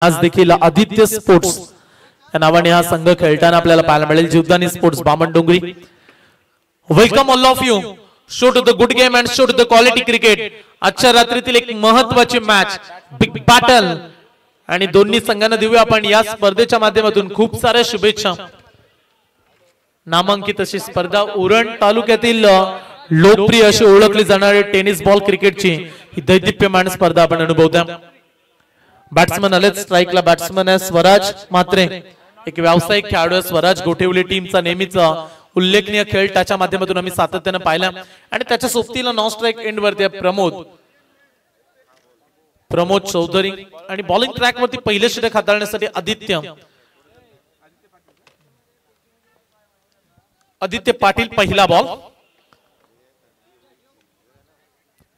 आज देखील आदित्य स्पोर्ट्स या नावाने हा संघ खेळताना आपल्याला पाहायला मिळेल. Jivdani sports Bamandongri. Welcome all of you. Show to the good game and show to the quality cricket. आजच्या रात्रीतील एक महत्त्वाची मॅच, बिग बॅटल, आणि दोन्ही संघांना देऊया आपण या स्पर्धेच्या माध्यमातून खूप साऱ्या शुभेच्छा. नामांकित अशी स्पर्धा उरण तालुक्यातील लोकप्रिय अशी ओळखली जाणारी टेनिस बॉल क्रिकेटची ही दैदिप्यमान स्पर्धा आपण अनुभवता. बॅट्समन आलेत स्ट्राईकला. बॅट्समन आहे स्वराज म्हात्रे, एक व्यावसायिक खेळाडू आहे. स्वराज गोठेवली टीमचा नेहमीच उल्लेखनीय खेळ त्याच्या माध्यमातून आम्ही सातत्याने पाहिला. आणि त्याच्या सोबतीला नॉन स्ट्राईक एंड वरती प्रमोद चौधरी. आणि बॉलिंग ट्रॅक वरती पहिले षटक हाताळण्यासाठी आदित्य पाटील.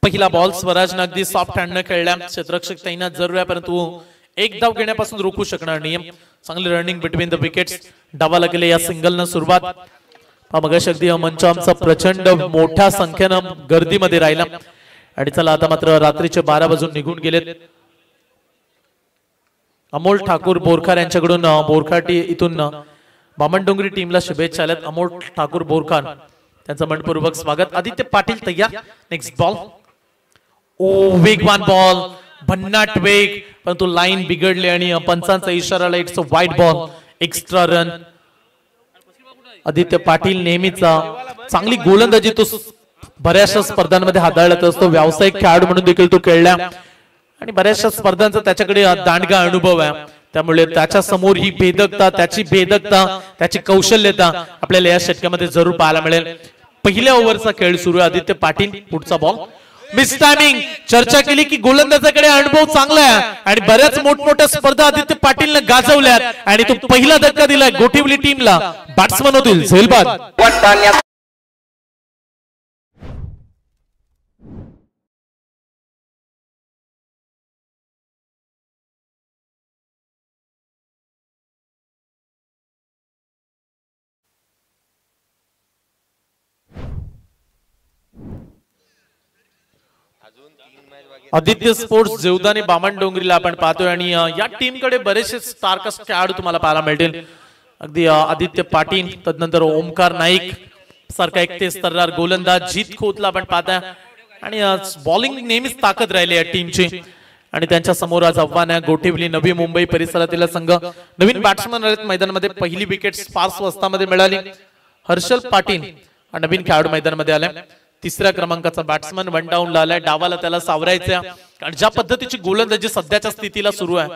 पहिला बॉल स्वराजने अगदी सॉफ्ट हँडने खेळला. क्षेत्ररक्षक तैनात जरूर आहे, परंतु एक धाव घेण्यापासून रोखू शकणार नाही. चांगली रनिंग बिटवीन द विकेट्स. डावाला गेले या सिंगलनं सुरुवात. मगाशी अगदी मंच आमचा प्रचंड मोठ्या संख्येनं गर्दीमध्ये राहिला. आणि चला आता मात्र रात्रीचे 12 वाजून निघून गेलेत. अमोल ठाकूर बोरखार यांच्याकडून बोरखाटी इथून बामणडोंगरी टीमला शुभेच्छा आल्यात. अमोल ठाकूर बोरखार त्यांचं मनपूर्वक स्वागत. आदित्य पाटील तयार. Next ball. वेगवान बॉल, भन्नाट वेग, परंतु लाईन बिघडली आणि पंचांचा इशारा आला. It's a wide ball, extra run. Aditya Patil नेहमीच चांगली गोलंदाजी तो बऱ्याचशा स्पर्धांमध्ये हाताळत असतो. व्यावसायिक खेळाडू म्हणून देखील तो खेळला आणि बऱ्याचशा स्पर्धांचा त्याच्याकडे दांडगा अनुभव आहे. त्यामुळे त्याच्या समोर ही भेदकता, त्याची कौशल्यता आपल्याला या षटकामध्ये जरूर पाहायला मिळेल. पहिल्या ओव्हरचा खेळ सुरू आहे. आदित्य पाटील. पुढचा बॉल. Miss timing. चर्चा केली की गोलंदाजाकडे अनुभव चांगला आहे आणि बऱ्याच मोठमोठ्या स्पर्धा आदित्य पाटीलने गाजवल्यात आणि तो पहिला धक्का दिलाय गोठिवली टीमला. बॅट्समन होतील झेलबाद. आदित्य स्पोर्ट्स जीवदानी बामणडोंगरीला आपण पाहतोय आणि या टीम कडे बरेचसे स्टारकास्ट खेळाडू तुम्हाला पाहायला मिळतील. अगदी आदित्य पाटील, तदनंतर ओमकार नाईक सारखा एक तेजतर्रार गोलंदाज, जीत खोतला आपण पाहताय. आणि बॉलिंग नेहमीच ताकद राहिली या टीमची. आणि त्यांच्या समोर आज आव्हान आहे गोठिवली नवी मुंबई परिसरातील संघ. नवीन बॅट्समन आलेत मैदानामध्ये. पहिली विकेट फार स्वस्तामध्ये मिळाली. हर्षल पाटील हा नवीन खेळाडू मैदानामध्ये आलाय. तिसऱ्या क्रमांकाचा बॅट्समन वन डाऊन आलाय. डावाला त्याला सावरायचं. आणि ज्या पद्धतीची गोलंदाजी सध्याच्या स्थितीला सुरू आहे,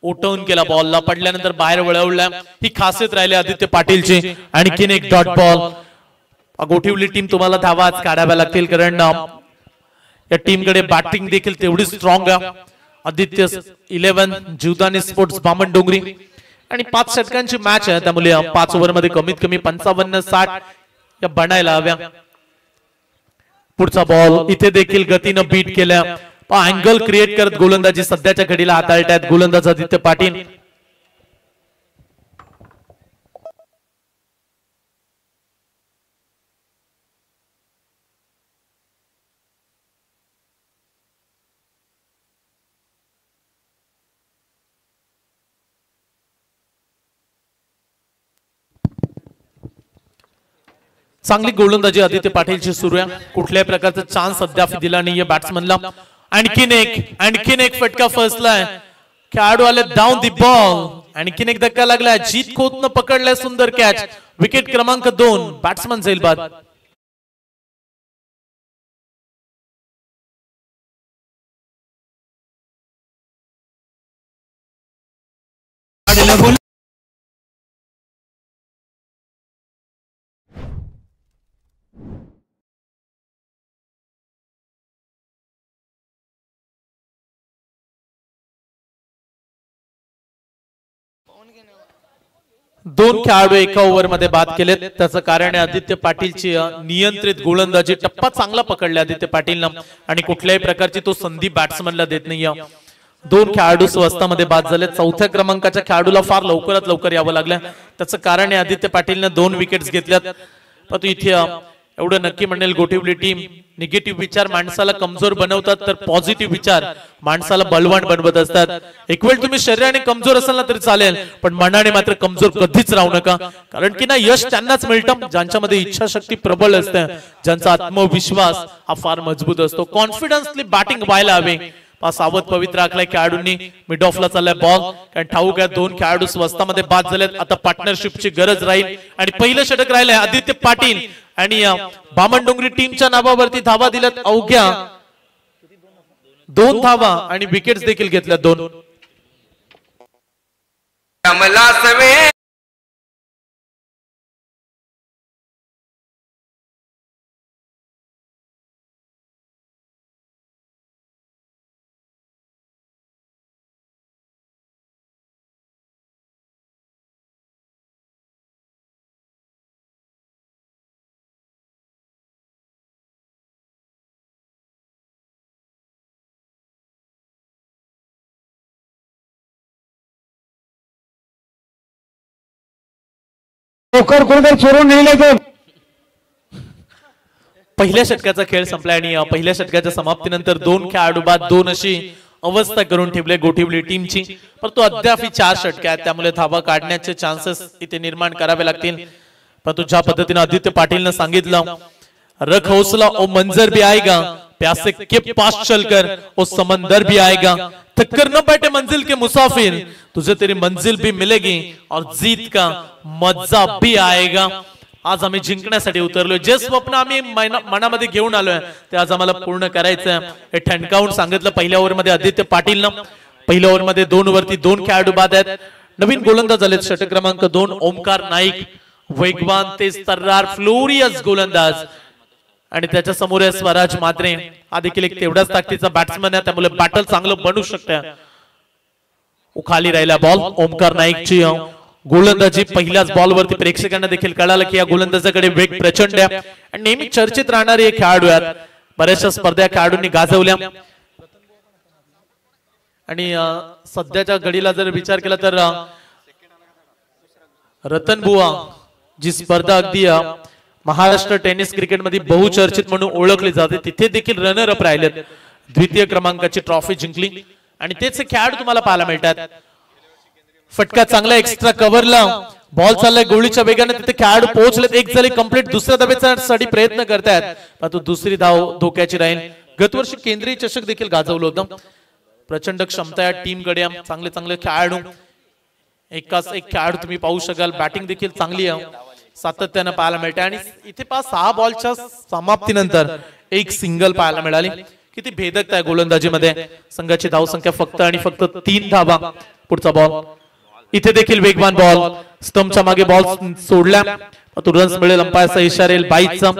ओटवून केला बॉलला, पडल्यानंतर बाहेर वळवला, ही खासियत राहिली आदित्य पाटीलची. आणखीन एक डॉट बॉल. गोठिवली टीम तुम्हाला धावा आज काढाव्या लागतील, कारण या टीमकडे बॅटिंग देखील तेवढी स्ट्रॉंग आहे. आदित्य 11 जीवदानी स्पोर्ट्स बामणडोंगरी. आणि 5 षटकांची मॅच आहे, त्यामुळे 5 ओव्हरमध्ये कमीत कमी 55-60 या बनायला हव्या. पुढचा बॉल. इथे देखील गतीनं बीट केल्या. अँगल क्रिएट करत गोलंदाजी सध्याच्या घडीला हाताळतायत गोलंदाज आदित्य पाटील. चांगली गोलंदाजी आदित्य पाटीलची सुरू आहे. कुठल्याही प्रकारचा चान्स अद्याप दिला नाहीये बॅट्समनला. आणखीन एक फटका फसलाय. खेळाडू आले डाऊन दी बॉल. आणखीन एक धक्का लागलाय. जीत खोतनं पकडलाय सुंदर कॅच. विकेट क्रमांक 2. बॅट्समन झेलबाद. दोन खेळाडू एका ओव्हर मध्ये बाद केलेत. त्याचं कारण आहे आदित्य पाटीलची नियंत्रित गोलंदाजी. टप्पा चांगला पकडला आदित्य पाटीलनं आणि कुठल्याही प्रकारची तो संधी बॅट्समनला देत नाहीये. 2 खेळाडू स्वस्तामध्ये बाद झाले. 4थ्या क्रमांकाच्या खेळाडूला फार लवकरात लवकर यावं लागलं. त्याचं कारण आहे आदित्य पाटीलने 2 विकेट्स घेतल्यात. परंतु इथे एवढं नक्की म्हणेल गोटिवली टीम निगेटिव्ह विचार माणसाला कमजोर बनवतात तर पॉझिटिव्ह विचार माणसाला बलवान बनवत असतात. एक वेळ तुम्ही शरीराने कमजोर असाल ना तरी चालेल पण मनाने मात्र कमजोर कधीच राहू नका. कारण की ना यश त्यांनाच मिळतं ज्यांच्यामध्ये इच्छाशक्ती प्रबळ असते, ज्यांचा आत्मविश्वास हा फार मजबूत असतो. कॉन्फिडन्सली बॅटिंग व्हायला हवे. सावध पवित्र आखलाय खेळाडूंनी. मिड ऑफला चाललाय बॉल. कारण ठाऊक आहे दोन खेळाडू स्वस्तामध्ये बाद झालेत. आता पार्टनरशिपची गरज राहील आणि पहिलं षटक राहिलंय आदित्य पाटील आणि बामणडोंगरी टीमच्या नावावरती धावा दिल्यात अवघ्या 2 धावा आणि विकेट्स देखील घेतल्या 2. चोरून नेले तो. पहिल्या षटकाचा खेळ संपला आणि पहिल्या षटकाच्या समाप्तीनंतर 2 खेळाडू बाद 2 अशी अवस्था करून ठेवले गोटिवली टीमची. परंतु अद्याप 4 षटके आहेत त्यामुळे धावा काढण्याचे चान्सेस इथे निर्माण करावे लागतील. परंतु ज्या पद्धतीने आदित्य पाटीलने सांगितलं रख हौसला ओ मंजर भी आएगा, प्यासे के पास चलकर ओ समंदर भी आएगा, थककर न बैठे मंजिल के मुसाफिर, तुझे तेरी मंजिल भी मिलेगी और जीत का मजा भी आएगा. आज आम्ही जिंकण्यासाठी उतरलोय. जे स्वप्न आम्ही मनामध्ये घेऊन आलोय ते आज आम्हाला पूर्ण करायचंय हे ठणकावून सांगितलं पहिल्या ओव्हरमध्ये आदित्य पाटीलनं. पहिल्या ओव्हरमध्ये 2 वरती 2 खेळाडू बाद आहेत. नवीन गोलंदाज झालेत. षटक क्रमांक 2 ओमकार नाईक, वेगवान तेज तर्रार फ्लोरियस गोलंदाज आणि त्याच्या समोर आहे स्वराज मात्रे. हा देखील एक तेवढाच ताकदीचा बॅट्समन आहे त्यामुळे बॅटल चांगलं बनू शकतं. खाली राहिला बॉल. ओमकार नाईकची गोलंदाजी पहिल्याच बॉलवरती प्रेक्षकांना देखील कळालं की या गोलंदाजाकडे वेग प्रचंड आहे आणि नेहमी चर्चेत राहणारे खेळाडू आहेत. बऱ्याचशा स्पर्धा खेळाडूंनी गाजवल्या आणि सध्याच्या घडीला जर विचार केला तर रतन बुवा जी स्पर्धा अगदी महाराष्ट्र टेनिस क्रिकेटमध्ये बहुचर्चित म्हणून ओळखली जाते तिथे देखील रनर अप राहिलेत. द्वितीय क्रमांकाची ट्रॉफी जिंकली आणि तेच खेळाडू तुम्हाला पाहायला मिळतात. फटका चांगला एक्स्ट्रा कव्हरला बॉल चाललाय गोळीच्या वेगाने तिथे खेळाडू पोहोचलेत. एक झाली कंप्लीट. दुसऱ्या धावेसाठी प्रयत्न करतायत परंतु दुसरी धाव धोक्याची राहील. गतवर्षी केंद्रीय चषक देखील गाजवलं होतं. प्रचंड क्षमता या टीमकडे. चांगले चांगले खेळाडू एकाच एक खेळाडू तुम्ही पाहू शकाल. बॅटिंग देखील चांगली सातत्यानं पाहायला मिळते आणि इथे 6 बॉलच्या समाप्तीनंतर एक सिंगल पाहायला मिळाली. किती भेदकता आहे गोलंदाजीमध्ये. संघाची धावसंख्या फक्त आणि फक्त 3 धावा. पुढचा बॉल इथे देखील वेगवान बॉल. स्टंपच्या मागे बॉल सोडल्या रन्स मिळेल अंपायरचा इशारा. 22चा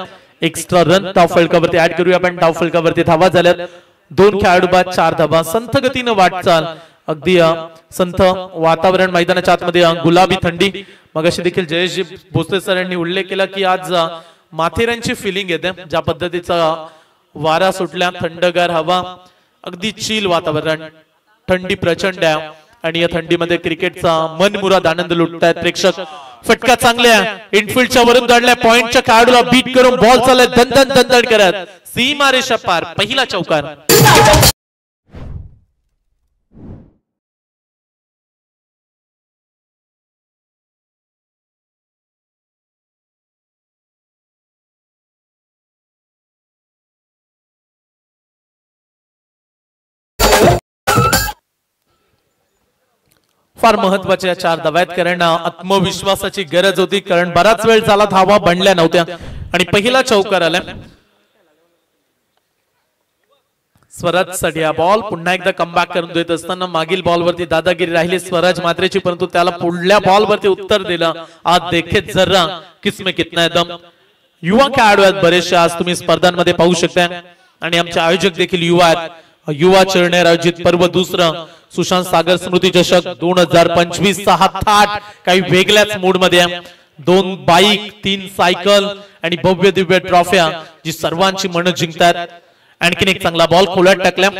एक्स्ट्रा रन धाव फलकावरती ऍड करूया आपण. धाव फलकावरती धावा झाल्यात. 2 खेळाडू बाद 4 धावा. संथ गतीनं वाटचाल. अगदी संथ वातावरण. मैदानाच्या आतमध्ये गुलाबी थंडी. मगाशी देखील जयेशजी भोसले सर यांनी उल्लेख केला की आज माथेरानची फिलिंग येते. ज्या पद्धतीचा वारा सुटल्या, थंडगार हवा, अगदी चिल वातावरण, थंडी प्रचंड आहे आणि या थंडीमध्ये क्रिकेटचा मनमुराद आनंद लुटतायत प्रेक्षक. फटका चांगल्या इनफिल्डच्या वरून दडल्या. पॉइंटच्या खेळाडूला बीट करून बॉल चाललाय दणदण दणदण करत सीमारेषा पार. पहिला चौकार. फार महत्वाच्या 4 धावा आहेत कारण आत्मविश्वासाची गरज होती. कारण बराच वेळ झाला धावा बनल्या नव्हत्या आणि पहिला चौकार आला. स्वराज साठी हा बॉल. पुन्हा एकदा कमबॅक करून देत असताना मागील बॉलवरती दादागिरी राहिली स्वराज मात्रेची परंतु त्याला पुढल्या बॉलवरती उत्तर दिलं. आज देखेत जरा किसमे कितना दम. युवा खेळाडू आहेत बरेचसे आज तुम्ही स्पर्धांमध्ये पाहू शकता आणि आमचे आयोजक देखील युवा आहेत. युवा चळनेर आयोजित पर्व 2 सुशांत सागर स्मृती चषक 2025 चा हा थाट काही वेगळ्याच मूड मध्ये. 2 बाईक 3 सायकल आणि भव्य दिव्य ट्रॉफ्या जी सर्वांची मन जिंकतात. आणखीन एक चांगला बॉल खोलात टाकल्या.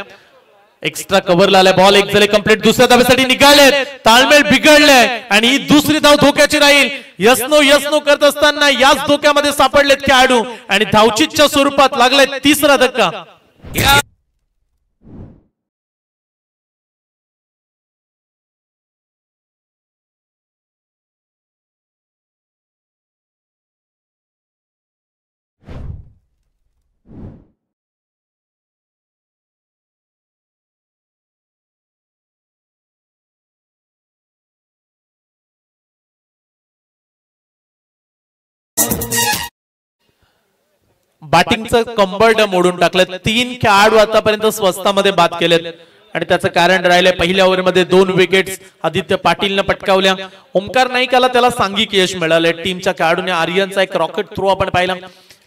एक्स्ट्रा कव्हरला आलाय बॉल, एक झाले कंप्लीट, दुसऱ्या धावेसाठी निघाले, ताळमेळ बिघडलाय आणि ही दुसरी धाव धोक्याची राहील. यस नो करत असताना याच धोक्यामध्ये सापडलेत खेळाडू आणि धावचीच्या स्वरूपात लागलाय तिसरा धक्का. बॅटिंगचं कंबर्ड मोडून टाकलं. 3 खेळाडू आतापर्यंत स्वस्तामध्ये बाद केलेत आणि त्याचं कारण राहिले पहिल्या ओव्हरमध्ये 2 विकेट्स आदित्य पाटीलने पटकावल्या. ओमकार नाईकाला त्याला सांघिक यश मिळालंय. टीमच्या खेळाडूने आर्यनचा एक रॉकेट थ्रो आपण पाहिला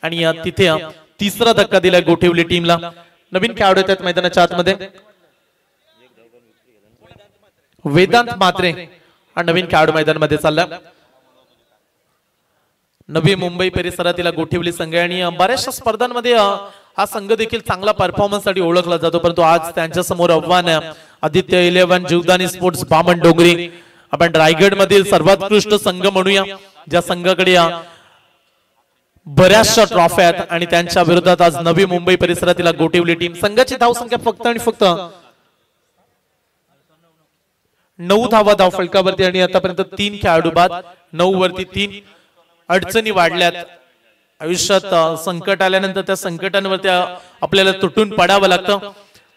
आणि तिथे तिसरा धक्का दिलाय गोठिवली टीमला. नवीन खेळाडू येतात मैदानाच्या आतमध्ये. वेदांत मात्रे हा नवीन खेळाडू मैदानामध्ये चालला. नवी मुंबई परिसरातील गोठिवली संघ आणि बऱ्याचशा स्पर्धांमध्ये हा संघ देखील चांगला परफॉर्मन्स साठी ओळखला जातो, परंतु आज त्यांच्या समोर आव्हान आहे आदित्य 11 जीवदानी स्पोर्ट्स बामणडोंगरी. आपण रायगड मधील सर्वोत्कृष्ट संघ म्हणूया, ज्या संघाकडे बऱ्याचशा ट्रॉफ्या आहेत आणि त्यांच्या विरोधात आज नवी मुंबई परिसरातील गोठिवली टीम. संघाची धावसंख्या फक्त आणि फक्त 9 धावा धाव फलकावरती आणि आतापर्यंत 3 खेळाडू बाद. 9 वरती 3. अडचणी वाढल्यात आयुष्यात. संकट आल्यानंतर त्या संकटांवरती आपल्याला तुटून पडावं लागतं.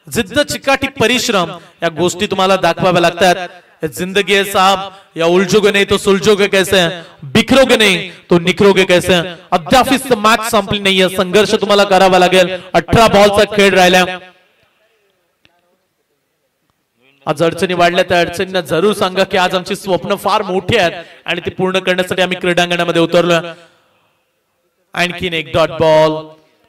जिद्द, चिकाटी, परिश्रम या गोष्टी तुम्हाला दाखवाव्या लागतात. जिंदगी है साहब, या उलझोगे नहीं तो सुलझोगे कैसे, बिखरोगे नहीं तो निखरोगे कैसे. अद्याप मॅच संपली नाहीये, संघर्ष तुम्हाला करावा लागेल. 18 बॉलचा खेळ राहिला. आज अडचणी वाढल्या, त्या अडचणींना जरूर सांगा की आज आमची स्वप्न फार मोठी आहेत आणि ती पूर्ण करण्यासाठी आम्ही क्रीडांगणामध्ये उतरलोय. आणखीन एक डॉट बॉल.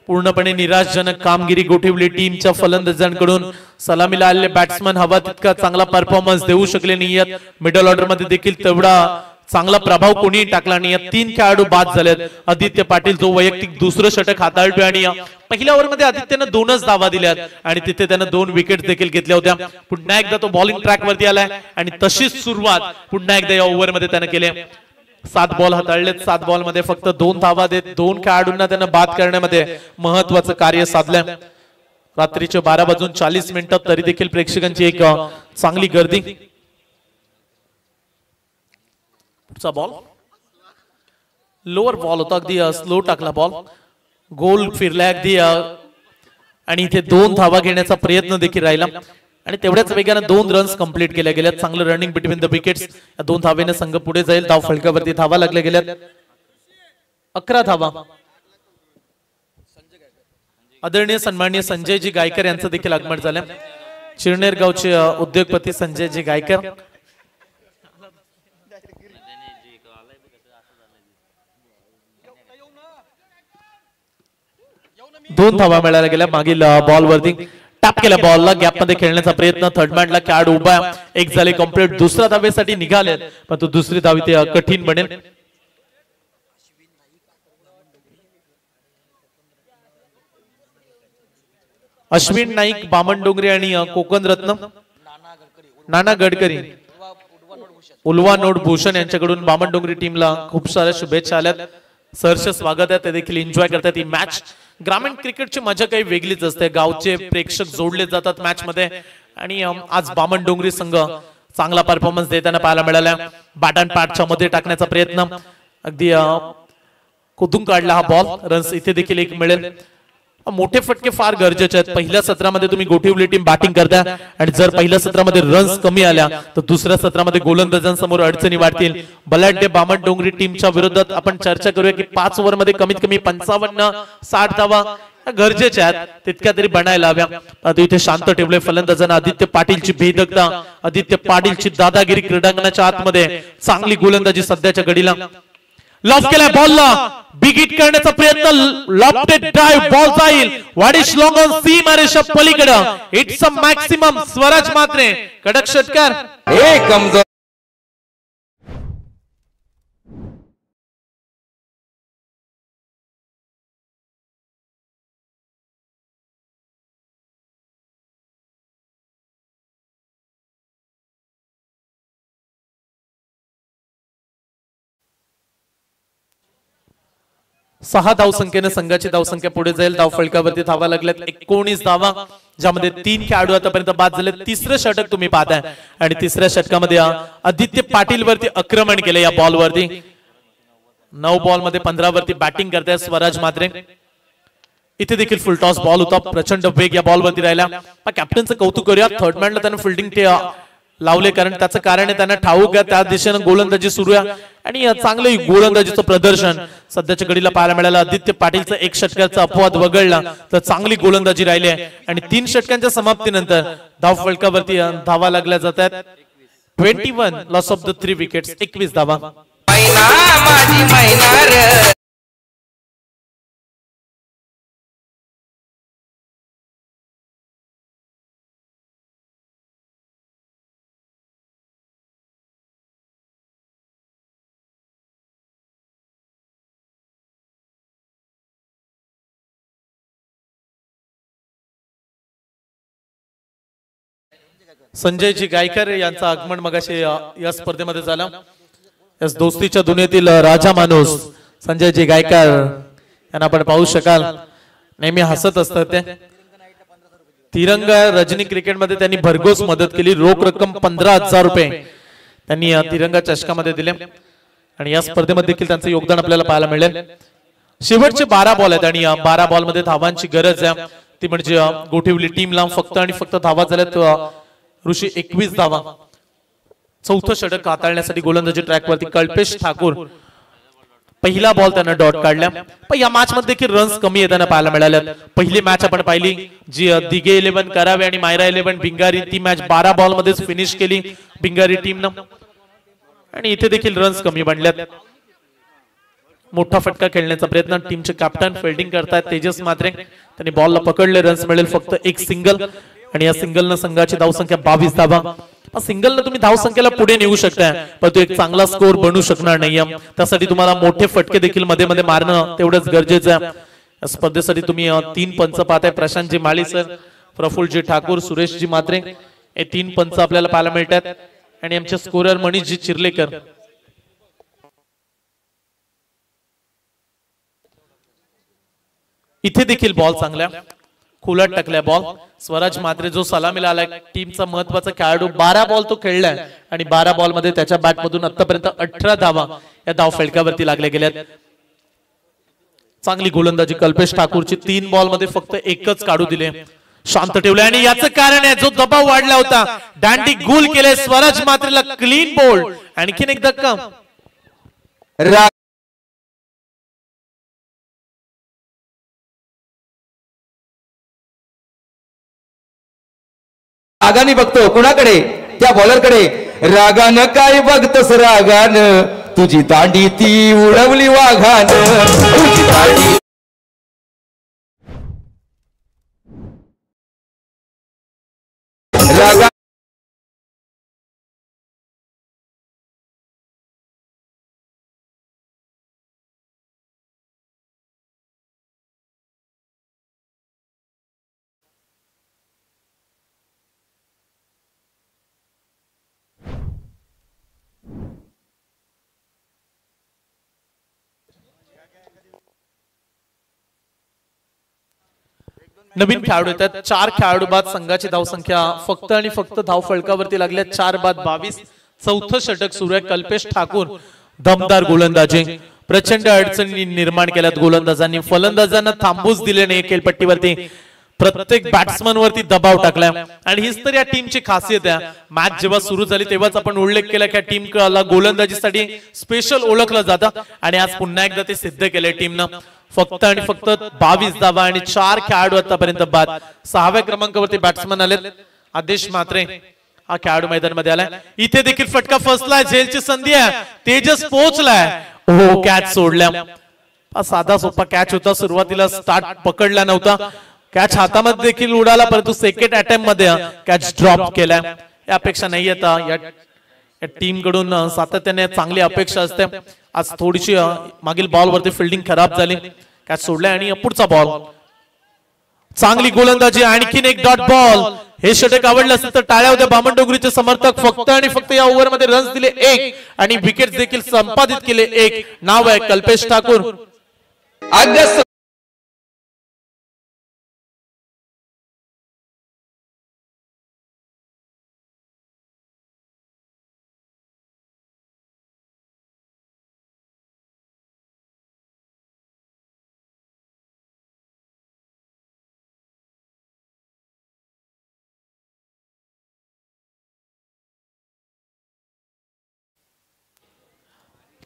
पूर्णपणे निराशजनक कामगिरी गोठिवली टीमच्या फलंदाजांकडून. सलामीला आलेले बॅट्समन हवा तितका चांगला परफॉर्मन्स देऊ शकले नाहीयेत. मिडल ऑर्डर मध्ये देखील तेवढा चांगला प्रभाव कोणीही टाकला नाही. 3 खेळाडू बाद झालेत. आदित्य पाटील जो वैयक्तिक दुसरं षटक हाताळतोय आणि पहिल्या ओव्हरमध्ये आदित्यने 2च धावा दिल्यात आणि तिथे त्यानं 2 विकेट देखील घेतल्या होत्या. पुन्हा एकदा तो बॉलिंग ट्रॅक वरती आलाय आणि तशीच सुरुवात पुन्हा एकदा या ओव्हरमध्ये त्यानं केली. 7 बॉल हाताळलेत. 7 बॉल मध्ये फक्त 2 धावा देत 2 खेळाडूंना त्यानं बाद करण्यामध्ये महत्वाचं कार्य साधलंय. रात्रीचे 12:40 तरी देखील प्रेक्षकांची एक चांगली गर्दी. बॉल लोअर बॉल होता, अगदी स्लो टाकला बॉल, गोल फिरला अगदी आणि इथे 2 धावा घेण्याचा प्रयत्न देखील राहिला आणि तेवढ्याच वेगाने 2 रन्स कंप्लीट केल्या गेल्या. चांगलं रनिंग बिटवीन द विकेट्स. या 2 धावेने संघ पुढे जाईल. धाव फलकावरती धावा लागल्या गेल्यात. 11 धावा. आदरणीय सन्माननीय संजयजी गायकर यांचं देखील आगमन झालं. चिरनेर गावचे उद्योगपती संजयजी गायकर. 2 धावा मिळायला गेल्या. मागील बॉल वरती टॅप केल्या बॉलला, गॅप मध्ये खेळण्याचा प्रयत्न. थर्ड मॅनला खेळाडू उभा. एक झाले कंप्लीट. दुसऱ्या धावेसाठी निघाले, पण तो दुसरी धाव ते कठीण बनेल. अश्विन नाईक बामणडोंगरी आणि कोकण रत्न नाना गडकरी, उल्वा नोट भूषण यांच्याकडून बामणडोंगरी टीमला खूप साऱ्या शुभेच्छा आल्यात. सहर्ष स्वागत आहे. ते देखील एन्जॉय करतात ही मॅच. ग्रामीण क्रिकेटची मजा काही वेगळीच असते. गावचे प्रेक्षक जोडले जातात मॅच मध्ये आणि आज बामणडोंगरी संघ चांगला परफॉर्मन्स देताना पाहायला मिळाला. बॅट अँड पॅटच्या मध्ये टाकण्याचा प्रयत्न, अगदी कुदून काढला हा बॉल. रन्स इथे देखील एक मिळेल. मोठे फटके फार गरजेचे आहेत. पहिल्या सत्रामध्ये तुम्ही गोठिवली टीम बॅटिंग करता आणि जर पहिल्या सत्रामध्ये रन्स कमी आल्या तर दुसऱ्या सत्रामध्ये गोलंदाजांसमोर अडचणी वाढतील. बलाढ्य बामणडोंगरी टीमच्या विरोधात आपण चर्चा करूया की 5 ओव्हर मध्ये कमीत कमी 55-60 धावा गरजेच्या आहेत, तितक्या तरी बनायला हव्या. आता इथे शांत ठेवले फलंदाजांना. आदित्य पाटीलची भेदकता, आदित्य पाटीलची दादागिरी क्रीडांगणाच्या आतमध्ये. चांगली गोलंदाजी सध्याच्या घडीला. लॉफ केलाय बॉलला, बिग हिट करण्याचा प्रयत्न. लॉफ्टेड ड्राइव्ह, बॉल जाईल वाडिश लॉंग ऑन सीमा रेषा पलीकडे. It's a maximum. Swaraj Matre कडक षटकार. 6 धावसंख्येने संघाची धावसंख्या पुढे जाईल. धाव फलकावरती धावा लागल्यात 19 धावा, ज्यामध्ये 3 खेळाडू आतापर्यंत बाद झाले. तिसरं षटक तुम्ही पाहताय आणि तिसऱ्या षटकामध्ये आदित्य पाटील वरती आक्रमण केले. या बॉल वरती 9 बॉल मध्ये 15 वरती बॅटिंग करताय स्वराज म्हात्रे. इथे देखील फुल टॉस बॉल होता, प्रचंड वेग या बॉल वरती राहिला. कॅप्टनचं कौतुक करूया, थर्ड मॅनला त्यानं फिल्डिंग लावले, कारण त्याचं कारण आहे त्यांना ठाऊक आहे त्या दिशेनं गोलंदाजी सुरू आहे आणि चांगलं गोलंदाजीचं प्रदर्शन सध्याच्या घडीला पाहायला मिळालं. आदित्य पाटीलचा 1 षटकाचा अपवाद वगळला तर चांगली गोलंदाजी राहिली आहे आणि 3 षटकांच्या समाप्तीनंतर धाव फलकावरती धावा लागल्या जात आहेत. 21 लॉस ऑफ द 3 विकेट्स, 21 धावा. संजयजी गायकर यांचा आगमन मगाशी या स्पर्धेमध्ये झाला. या दोस्तीच्या दुनियेतील राजा माणूस संजयजी गायकर यांना आपण पाहू शकाल, नेहमी हसत असतात ते. तिरंगा रजनी क्रिकेटमध्ये त्यांनी भरघोस मदत केली. रोख रक्कम 15,000 रुपये त्यांनी तिरंगा चषकामध्ये दिले आणि या स्पर्धेमध्ये देखील त्यांचं योगदान आपल्याला पाहायला मिळेल. शेवटचे 12 बॉल आहेत आणि 12 बॉल मध्ये धावांची गरज आहे, ती म्हणजे गोठिवली टीमला फक्त आणि फक्त धावा झाल्यात ऋषी 21 धावा. चौथं षटक हाताळण्यासाठी गोलंदाजी ट्रॅक वरती कल्पेश ठाकूर. पहिला बॉल त्यांना डॉट काढला, पण या मॅच मध्ये देखील रन्स कमी येताना पाहायला मिळाल्या. पहिली मॅच आपण पाहिली जी दिघे 11 करावे आणि मायरा 11 भिंगारी, ती मॅच 12 बॉल मध्येच फिनिश केली भिंगारी टीमनं आणि इथे देखील रन्स कमी बनल्यात. मोठा फटका खेळण्याचा प्रयत्न टीमचे कॅप्टन फिल्डिंग करतायत तेजस म्हात्रे. त्यांनी बॉलला पकडले, रन्स मिळेल फक्त 1 सिंगल आणि या सिंगलनं संघाची धावसंख्या 22 धावा. सिंगलनं तुम्ही धावसंख्येला पुढे नेऊ शकताय, पण तो एक चांगला स्कोर बनू शकणार नाहीये. त्यासाठी तुम्हाला मोठे फटके देखील मध्ये मध्ये मारणं तेवढंच गरजेचं आहे. या स्पर्धेसाठी तुम्ही 3 पंच पाहताय, प्रशांतजी माळी सर, प्रफुल्लजी ठाकूर, सुरेशजी म्हात्रे, हे 3 पंच आपल्याला पाहायला मिळतात आणि आमचे स्कोरर मनीषजी चिर्लेकर. इथे देखील बॉल चांगल्या खुलत टाकल्या बॉल. स्वराज म्हात्रे जो सलामीला आलाय, टीमचा महत्वाचा खेळाडू, 12 बॉल तो खेळलाय आणि 12 बॉल मध्ये त्याच्या बॅट मधून आतापर्यंत 18 धावा या धाव फलकावरती लागल्या गेल्यात. चांगली गोलंदाजी कल्पेश ठाकूरची. 3 बॉल मध्ये फक्त 1च काढू दिले, शांत ठेवले आणि याचं कारण आहे जो दबाव वाढला होता, दांडी गुल केले स्वराज म्हात्रेला, क्लीन बोल्ड. आणखीन एक धक्का. रागाने बघतो कुणाकडे? त्या बॉलरकडे. रागानं काय बघतोस रागानं, तुझी दांडी ती उडवली वाघानं, तुझी दांडी. रागा नवीन खेळाडू येतात. 4 खेळाडू बाद, संघाची धावसंख्या फक्त आणि फक्त धाव फलकावरती लागल्या 4 बाद 22. चौथं षटक सुरू आहे. कल्पेश ठाकूर दमदार गोलंदाजी, प्रचंड अडचणी निर्माण केल्यात गोलंदाजांनी, फलंदाजांना थांबूच दिले नाही खेळपट्टीवरती, प्रत्येक बॅट्समन वरती दबाव टाकलाय आणि हीच तर या टीमची खासियत आहे. मॅच जेव्हा सुरू झाली तेव्हाच आपण उल्लेख केला की टीमला गोलंदाजीसाठी स्पेशल ओळखलं जातं आणि आज पुन्हा एकदा ते सिद्ध केलंय टीमनं. फक्त आणि फक्त 22 धावा आणि 4 खेळाडू आतापर्यंत बाद. 6व्या क्रमांकावरती बॅट्समन आलेत. आदेश म्हात्रे हा खेळाडू मैदानामध्ये आलाय. इथे देखील फटका फसलाय, झेलची संधी आहे, तेजस पोहोचलाय, हो कॅच सोडल्या. साधा सोपा कॅच होता, सुरुवातीला स्टार्ट पकडला नव्हता, कॅच हातामध्ये देखील उडाला, परंतु सेकंड अटेम्प्ट मध्ये कॅच ड्रॉप केलाय. या अपेक्षा नाही येता या टीम कडून सातत्याने चांगली अपेक्षा असते. आज थोडीशी मागील बॉल वरती फिल्डिंग खराब झाली, कॅच सोडलाय आणि पुढचा बॉल चांगली गोलंदाजी, आणखीन एक डॉट बॉल. हे षटक आवडलं असेल तर टाळ्या होत्या बामणडोंगरीचे समर्थक. फक्त आणि फक्त या ओव्हर मध्ये रन्स दिले 1 आणि विकेट देखील संपादित केले 1. नाव आहे कल्पेश ठाकूर. ऑगस्ट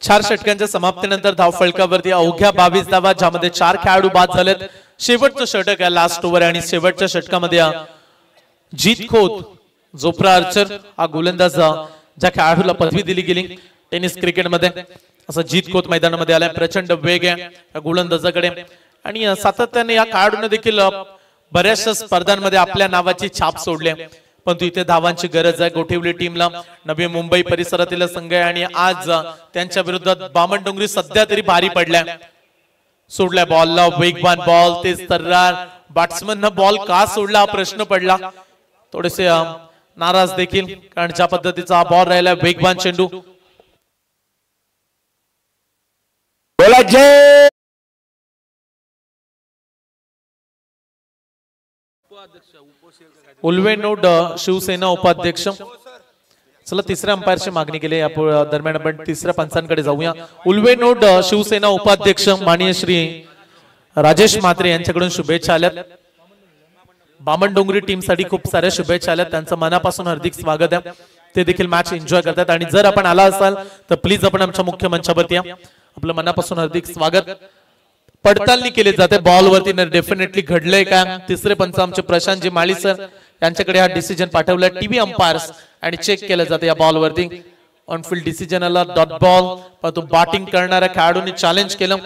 चार षटकांच्या समाप्तीनंतर धावफलकावरती अवघ्या 22 धावा, ज्यामध्ये 4 खेळाडू बाद झालेत. शेवटचं षटक आहे, लास्ट ओव्हर, आणि शेवटच्या षटकामध्ये जीत खोत जोप्रा आर्चर हा गोलंदाज, ज्या खेळाडूला पदवी दिली गेली टेनिस क्रिकेटमध्ये, असं जीत खोत मैदानामध्ये आलाय. प्रचंड वेग आहे या गोलंदाजाकडे, आणि सातत्याने या खेळाडूने देखील बऱ्याचशा स्पर्धांमध्ये आपल्या नावाची छाप सोडली, परंतु इथे धावांची गरज आहे. गोठिवली टीमला नवी मुंबई परिसरातील संघ आहे, आणि आज त्यांच्या विरोधात बामणडोंगरी सध्या तरी भारी पडलाय. सोडलाय बॉलला, वेगवान बॉल, तेज तर्रार, बॅट्समन बॉल का सोडला हा प्रश्न पडला. थोडेसे नाराज देखील, कारण ज्या पद्धतीचा हा बॉल राहिला, वेगवान चेंडू. बोला जय उल्वेनोड शिवसेना उपाध्यक्ष. चला तिसऱ्या अंपायरची मागणी केली, या दरम्यान आपण तिसऱ्या पंचांकडे जाऊया. उल्वेनोड शिवसेना उपाध्यक्ष माननीय श्री राजेश म्हात्रे यांच्याकडून शुभेच्छा आल्यात. बामणडोंगरी टीम साठी खूप साऱ्या शुभेच्छा आल्यात, त्यांचं मनापासून हार्दिक स्वागत आहे. ते देखील मॅच एन्जॉय करतात, आणि जर आपण आला असाल तर प्लीज आपण आमच्या मुख्य मंचावरती या. आपलं मनापासून हार्दिक स्वागत. पडताळणी केली जाते बॉलवरती, डेफिनेटली घडलंय का. तिसरे पंच आमचे प्रशांतजी माळी सर यांच्याकडे हा डिसिजन पाठवलाय टीव्ही अंपायर्स, आणि चेक केलं जाते या बॉलवरती. ऑनफिल्ड डिसिजन आला, डॉट बॉल, परंतु बॅटिंग करणाऱ्या खेळाडूंनी चॅलेंज केलं,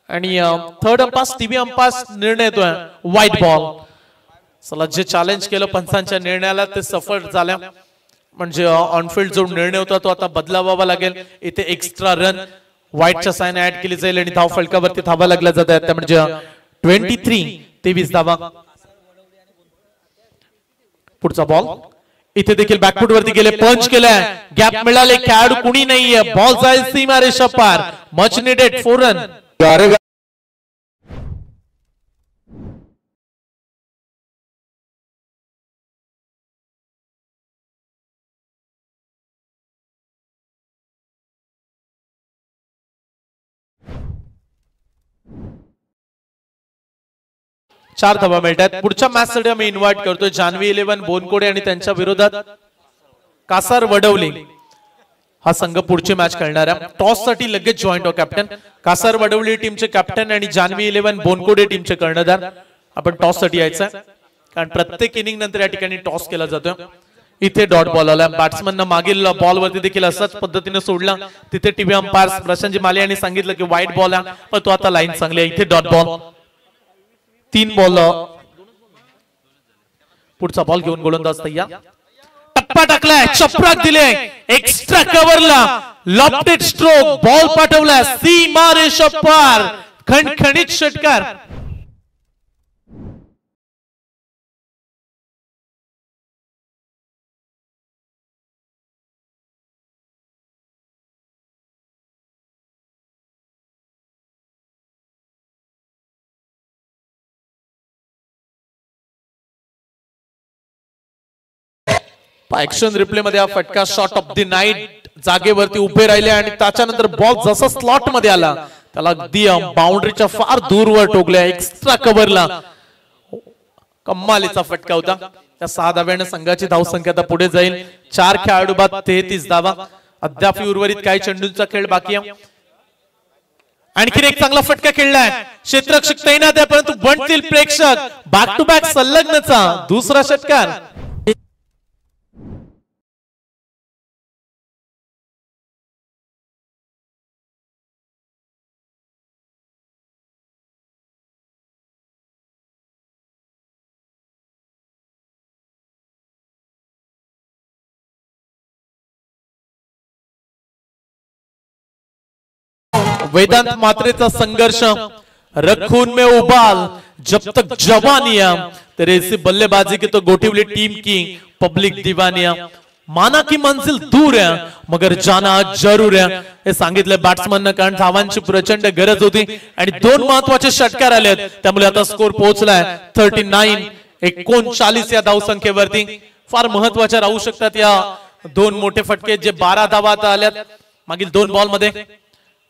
आणि थर्ड अंपायर्स टीव्ही अंपायर्स निर्णय येतोय व्हाईट बॉल. चला, जे चॅलेंज केलं पंचांच्या निर्णयाला ते सफल झाल्या, म्हणजे ऑनफिल्ड जो निर्णय होता तो आता बदलावा लागेल. इथे एक्स्ट्रा रन व्हाईटच्या साइन ऍड केली जाईल, आणि धाव फलकावरती धावा लागल्या जात आहेत, म्हणजे 23 धावा. पुढचा बॉल इथे देखील बॅकफुट वरती गेले, पंच केलाय, गॅप मिळाले, खेळाडू कुणी नाहीये, बॉल जाईल सीमा रेषा पार, मच निडेड 4 रन. चार धावा मिळतात. पुढच्या मॅच साठी आम्ही इन्व्हाइट करतोय जान्हवी 11 बोनकोडे आणि त्यांच्या विरोधात कासार वडवली हा संघ पुढची मॅच खेळणार आहे. टॉस साठी लगेच जॉईंट हो कॅप्टन. कासार वडवली टीमचे कॅप्टन आणि जान्हवी 11 बोनकोडे टीमचे कर्णधार. आपण टॉस साठी यायचं, कारण प्रत्येक इनिंग नंतर या ठिकाणी टॉस केला जातो. इथे डॉट बॉल आला, बॅट्समन मागील बॉल वरती देखील असाच पद्धतीने सोडला. तिथे टीव्ही अंपायर प्रशांतजी माले यांनी सांगितलं की व्हाईट बॉल आहे, पण तो आता लाईन चांगली आहे. इथे डॉट बॉल, 3 बॉल. पुढचा बॉल घेऊन गोलंदाज तयार, टप्पा टाकलाय, चपराक दिले, एक्स्ट्रा कव्हरला, लॉफ्टेड स्ट्रोक, बॉल पाठवला सीमा रेषा पार, खणखणीत षटकार. ऍक्शन रिप्ले मध्ये हा फटका शॉट ऑफ द नाईट, जागेवरती उभे राहिले आणि त्याच्यानंतर बॉल जसा स्लॉट मध्ये आला त्याला अगदी बाउंड्रीच्या फार दूरवर टोकल्या, एक्स्ट्रा कव्हरला. कमालीचा फटका होता. त्या 6 धाव्याने संघाची धावसंख्या आता पुढे जाईल. 4 खेळाडू बाद 33 धावा. अद्याप उर्वरित काही चेंडूंचा खेळ बाकी आहे. आणखी एक चांगला फटका खेळलाय, क्षेत्ररक्षक तैनात आहे, परंतु बनतील प्रेक्षक. बॅक टू बॅक संलग्नचा दुसरा षटकार. वेदांत मात्रेचा संघर्ष, रखून में उबाल जब तक जवानिया, तेरे ऐसी बल्लेबाजी की तो गोठिवली टीम की पब्लिक दीवानिया. माना की मंजिल दूर आहे मगर जाना जरूर आहे हे सांगितले बॅट्समन कारण धावांची प्रचंड गरज होती आणि दोन महत्त्वाचे षटकार आलेत त्यामुळे आता स्कोर पोहोचलाय 39 या धावसंख्येवरती फार महत्त्वाच्या राहू शकतात या दोन मोठे फटके जे 12 धावा आता आल्यात मागील 2 बॉल मध्ये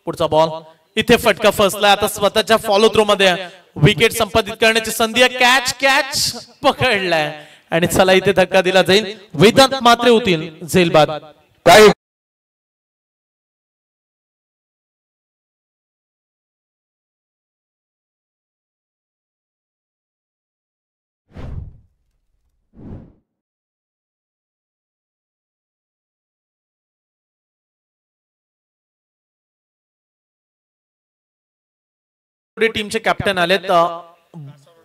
पुढचा बॉल इथे फटका फसलाय आता स्वतःच्या फॉलो थ्रो मध्ये विकेट संपादित करण्याची संधी आहे कॅच पकडलाय आणि चला इथे धक्का दिला जाईल वेदांत मात्रे होतील झेलबाद काय टीमचे कॅप्टन आलेत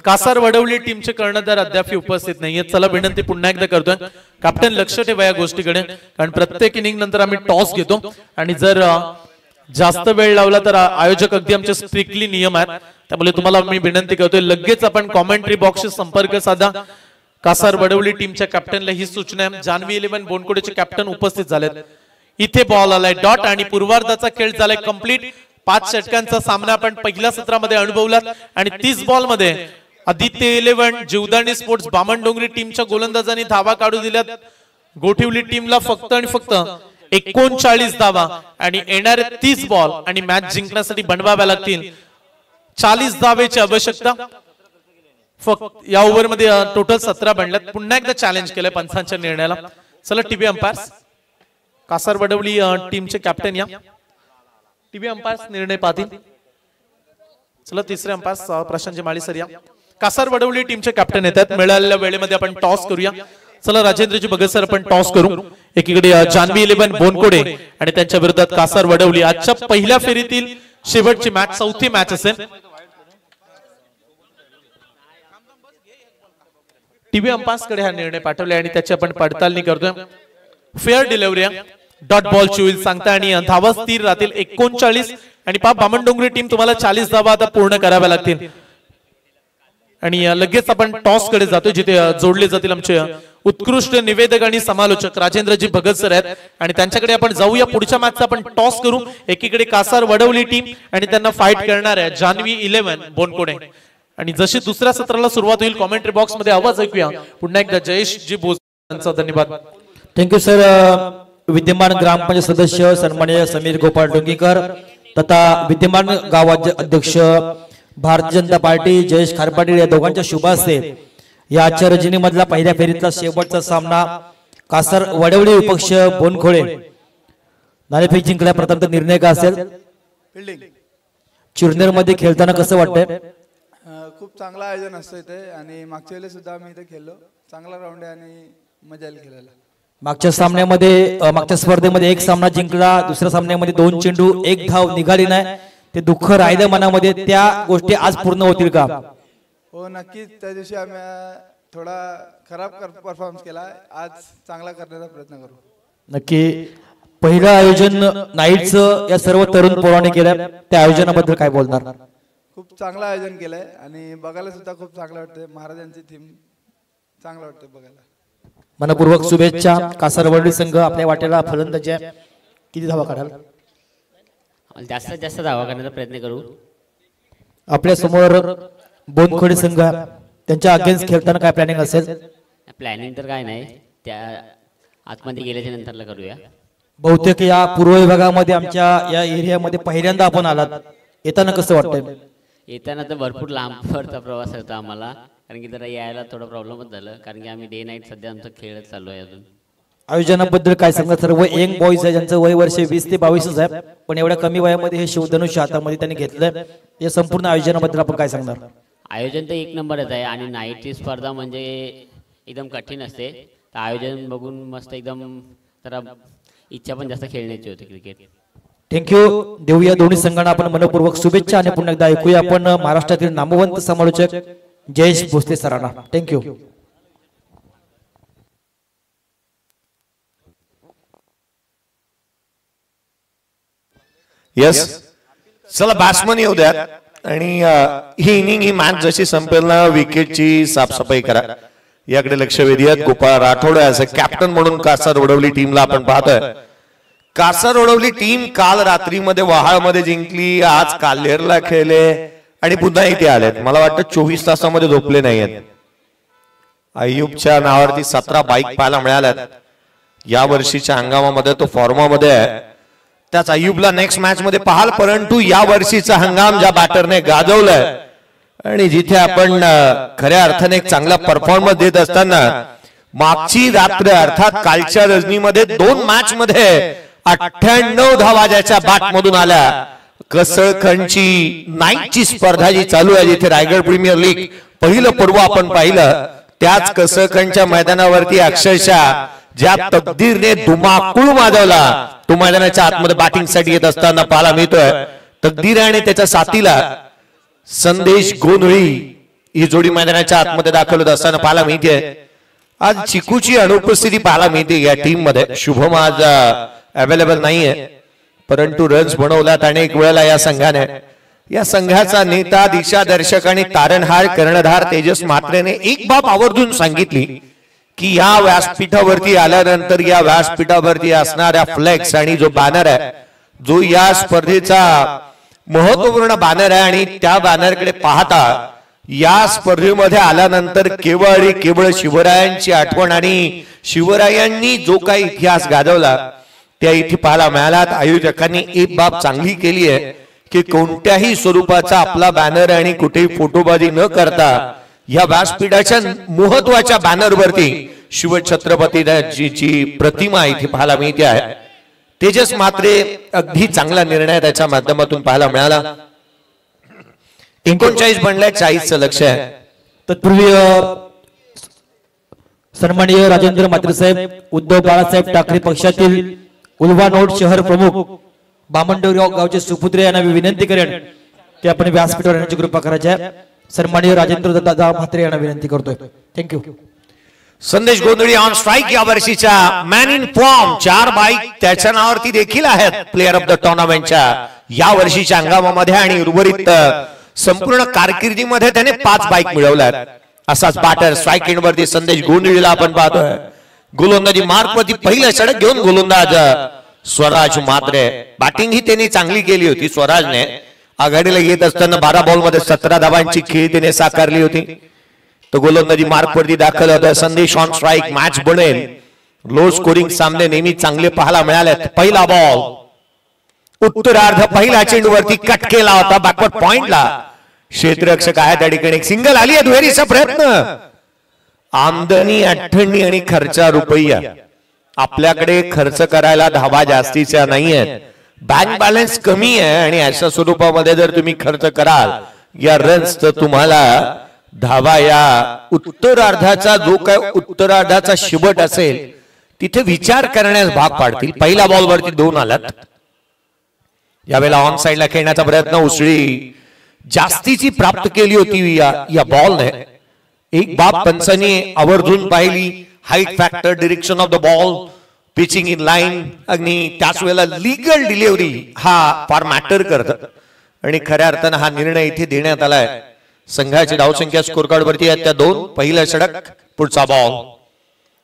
कासार वडवली टीमचे कर्णधार अद्याप उपस्थित नाहीये चला विनंती पुन्हा एकदा करतोय कॅप्टन लक्ष ठेवा या गोष्टीकडे कारण प्रत्येक इनिंग नंतर आम्ही टॉस घेतो आणि जर जास्त वेळ लावला तर आयोजक अगदी आमचे स्ट्रिक्टली नियम आहेत त्यामुळे तुम्हाला मी विनंती करतोय लगेच आपण कॉमेंट्री बॉक्सशी संपर्क साधा कासार वडवली टीमच्या कॅप्टनला ही सूचना आहे जान्हवी 11 बोनकोडेचे कॅप्टन उपस्थित झालेत इथे बॉल आलाय डॉट आणि पूर्वार्धाचा खेळ झालाय कंप्लीट 5 षटकांचा सामना आपण पहिल्या सत्रामध्ये अनुभवला आणि 30 बॉल मध्ये आदित्य 11 जीवदानी स्पोर्ट्स बामणडोंगरी टीमच्या गोलंदाजांनी धावा काढू दिल्यात गोठिवली टीमला फक्त आणि फक्त 39 धावा आणि येणारे 30 बॉल आणि मॅच जिंकण्यासाठी बनवाव्या लागतील 40 धावेची आवश्यकता फक्त या ओव्हर मध्ये टोटल 17 बनल्यात पुन्हा एकदा चॅलेंज केलंय पंचांच्या निर्णयाला चला टीव्ही अंपायर्स कासार वडवली टीमचे कॅप्टन या टीव्ही अंपायर्स निर्णय पाहतील चला तिसरे अंपायर्स प्रशांत माळी सर या कासार वडवली टीमचे कॅप्टन येतात मिळालेल्या वेळेमध्ये आपण टॉस करूया चला राजेंद्रजी भगत सर आपण टॉस करू एकीकडे जान्हवी 11 बोनकोडे आणि त्यांच्या विरोधात कासार वडवली आजच्या पहिल्या फेरीतील शेवटची मॅच चौथी मॅच असेल टीव्ही अंपायर्स कडे हा निर्णय पाठवले आणि त्याची आपण पडताळणी करतोय फेअर डिलिव्हरी डॉट बॉल ची होईल सांगता आणि धावा स्थिर राहतील 39 आणि बामणडोंगरी टीम तुम्हाला 40 धावा आता पूर्ण कराव्या लागतील आणि लगेच आपण टॉस कडे जातोय जिथे जोडले जातील आमचे उत्कृष्ट निवेदक आणि समालोचक राजेंद्रजी भगत सर आहेत आणि त्यांच्याकडे आपण जाऊया पुढच्या मॅचचा आपण टॉस करू एकीकडे कासार वडवली टीम आणि त्यांना फाईट करणार आहे जान्हवी 11 बोनकोडे आणि जशी दुसऱ्या सत्राला सुरुवात होईल कॉमेंट्री बॉक्स मध्ये आवाज ऐकूया पुन्हा एकदा जयेशजी बोस यांचा धन्यवाद थँक्यू सर विद्यमान ग्रामपंचायत सदस्य सन्माननीय समीर गोपाळ डोंगीकर तथा विद्यमान गावाचे अध्यक्ष भारतीय जनता पार्टी जयेश खारपाटील या दोघांच्या शुभ हस्ते या आजच्या रजनी मधला पहिल्या फेरीतला शेवटचा सामना कासार वडवली विपक्ष बोनखोळे नाणेफेक जिंकल्या प्रथम तर निर्णय का असेल चिरनेर मध्ये खेळताना कसं वाटतंय खूप चांगलं आयोजन असतं इथे आणि मागच्या वेळेला सुद्धा आम्ही इथे खेळलो चांगला राऊंड आहे आणि मजा आली खेळायला मागच्या सामन्यामध्ये मागच्या स्पर्धेमध्ये एक सामना जिंकला दुसऱ्या सामन्यामध्ये 2 चेंडू 1 धाव निघाली नाही ते दुःख राहिलं मनामध्ये त्या गोष्टी आज पूर्ण होतील का हो नक्कीच त्या दिवशी आम्ही थोडा खराब परफॉर्मन्स केला आज चांगला करण्याचा प्रयत्न करू नक्की पहिलं आयोजन नाईटचं या सर्व तरुण पोरांनी केलं त्या आयोजनाबद्दल काय बोलणार खूप चांगलं आयोजन केलंय आणि बघायला सुद्धा खूप चांगलं वाटतंय महाराजांची थीम चांगलं वाटतंय बघायला मनपूर्वक शुभेच्छा कासार वडवली संघ आपल्या वाटेला फलंदाजी किती धावा काढाल जास्तीत जास्त धावा करण्याचा प्रयत्न करू आपल्या समोर बोनखोडे संघ त्यांच्या अगेन्स्ट खेळताना काय प्लॅनिंग असेल प्लॅनिंग तर काय नाही त्या आतमध्ये गेल्याच्या नंतरला करूया बहुतेक या पूर्व विभागामध्ये आमच्या या एरियामध्ये पहिल्यांदा आपण आलात येताना कसं वाटतंय येताना तर भरपूर लांबवरचा प्रवास होता आम्हाला कारण की जरा यायला थोडं प्रॉब्लेमच झालं कारण की आम्ही डे नाईट सध्या आमचं खेळ चालू आहे अजून आयोजनाबद्दल काय सांगणार सर्व यंग बॉईज आहे ज्यांचं वय वर्ष 20 ते 22 आहे पण एवढ्या कमी वयामध्ये हे शिवधनुष्य हातामध्ये त्यांनी घेतलंय या संपूर्ण आयोजनाबद्दल आपण काय सांगणार आयोजन तर एक नंबरच आहे आणि नाईटची स्पर्धा म्हणजे एकदम कठीण असते तर आयोजन बघून मस्त एकदम जरा इच्छा पण जास्त खेळण्याची होती क्रिकेट थँक्यू देऊया दोन्ही संघांना आपण मनपूर्वक शुभेच्छा आणि पुन्हा एकदा ऐकूया आपण महाराष्ट्रातील नामवंत समालोचक जयेश भोसले सरांना थँक्यू यस चला बॅट्समन येऊ द्या आणि ही इनिंग ही मॅच जशी संपेल ना विकेटची साफसफाई करा याकडे लक्ष वेधूयात. Gopal Rathod as a captain म्हणून कासार वडवली टीमला आपण पाहतोय. कासार वडवली टीम काल रात्रीमध्ये वहाळमध्ये जिंकली, आज काल्हेरला खेळले आणि पुन्हा इथे आलेत. मला वाटतं 24 तासामध्ये झोपले नाहीयेत. अय्यूबच्या नावावरती 17 बाईक पाहायला मिळाल्यात या वर्षीच्या हंगामामध्ये. तो फॉर्मामध्ये आहे. त्याच अय्यूबला नेक्स्ट मॅच मध्ये पाहाल, परंतु या वर्षीचा हंगाम ज्या बॅटरने गाजवलाय आणि जिथे आपण खऱ्या अर्थाने एक चांगला परफॉर्मन्स देत असताना मागची रात्र अर्थात कालच्या रजनीमध्ये 2 मॅच मध्ये 98 धावा ज्याच्या बॅट मधून आल्या. कसळखंडची नाईटची स्पर्धा जी चालू आहे, जिथे रायगड प्रीमियर लीग पहिलं पर्व आपण पाहिलं, त्याच कसळखंडच्या मैदानावरती अक्षरशः ज्या तकदीरने धुमाकूळ माजवला तो मैदानाच्या आतमध्ये बॅटिंग साठी येत असताना पाहायला मिळतोय. तकदीर आणि त्याच्या साथीला संदेश गोंधळी ही जोडी मैदानाच्या आतमध्ये दाखल होत असताना पाहायला मिळते. आज चिकूची अनुपस्थिती पाहायला मिळते या टीम मध्ये. शुभम आज अवेलेबल नाहीये, परंतु रन्स बनवल्यात अनेक वेळेला या संघाने. या संघाचा नेता, दिशादर्शक आणि तारणहार कर्णधार तेजस म्हात्रेने एक बाब आवर्जून सांगितली की या व्यासपीठावरती आल्यानंतर या व्यासपीठावरती असणाऱ्या फ्लेक्स आणि जो बॅनर आहे, जो या स्पर्धेचा महत्वपूर्ण बॅनर आहे, आणि त्या बॅनरकडे पाहता या स्पर्धेमध्ये आल्यानंतर केवळ आणि केवळ शिवरायांची आठवण आणि शिवरायांनी जो काही इतिहास गाजवला त्या इथे पाहायला मिळालात. आयोजकांनी एक बाब चांगली केली आहे की कोणत्याही स्वरूपाचा आपला बॅनर आणि कुठेही फोटोबाजी न करता या व्यासपीठाच्या महत्वाच्या बॅनरवरती शिवछत्रपतीची प्रतिमा इथे पाहायला मिळते आहे. तेजस म्हात्रे अगदी चांगला निर्णय त्याच्या माध्यमातून पाहायला मिळाला. 39 बनल्या 40चं लक्ष आहे. तत्पूर्वी सन्माननीय राजेंद्र म्हात्रे साहेब, उद्धव बाळासाहेब ठाकरे पक्षातील उल्वा नोट शहर प्रमुख बामणडोंगरी गावचे सुपुत्र यांना विनंती करेन की आपण व्यासपीठावर येण्याची कृपा करायची आहे. सन्माननीय राजेंद्र दादा म्हात्रे यांना विनंती करतोय. थँक्यू. संदेश गोंधळी ऑन स्ट्राईक या वर्षीच्या मॅन इन फॉर्म. 4 बाईक त्याच्या नावावरती देखील आहेत प्लेअर ऑफ द टुर्नामेंटच्या या वर्षीच्या हंगामामध्ये, आणि उर्वरित संपूर्ण कारकिर्दीमध्ये त्याने 5 बाईक मिळवल्यात. असाच बॅटर स्ट्राईक एंड वरती संदेश गोंधळीला आपण पाहतोय. गोलंदाजी मार्क वरती पहिलं षटक घेऊन गोलंदाज स्वराज म्हात्रे. बॅटिंग ही त्यांनी चांगली केली होती. स्वराजने आघाडीला येत असताना 12 बॉल मध्ये 17 धावांची खेळी त्याने साकारली होती. तो गोलंदाजी मार्क वरती दाखल होता. संदेश ऑन स्ट्राईक. मॅच बनेल. लो स्कोरिंग सामने नेहमी चांगले पाहायला मिळालेत. पहिला बॉल उत्तरार्ध पहिला चेंडूवरती कट केला होता बॅकवर्ड पॉइंटला. क्षेत्ररक्षक आहे त्या ठिकाणी. सिंगल आली आहे. दुहेरीचा प्रयत्न. आमदनी 98 आणि खर्चा रुपया. आपल्याकडे खर्च करायला धावा जास्तीच्या नाहीयेत. बँक बॅलन्स कमी आहे, आणि अशा स्वरूपामध्ये जर तुम्ही खर्च कराल या रन्स, तर तुम्हाला धावा या उत्तरार्धाचा जो काय उत्तरार्धाचा शिबट असेल तिथे विचार करण्यास भाग पाडतील. पहिल्या बॉलवरती 2 आलात. यावेळेला ऑन साइडला खेळण्याचा प्रयत्न. उसळी जास्तीची प्राप्त केली होती या बॉलने. एक बाब पंचांनी आवर्जून पाहिली. Height factor, direction of the ball, pitching in line, आणि त्याच वेळेला लीगल डिलिव्हरी हा फार मॅटर करत, आणि खऱ्या अर्थानं हा निर्णय इथे देण्यात आलाय. संघाची धावसंख्या स्कोर कार्ड वरती आहेत त्या 2. पहिलं षटक. पुढचा बॉल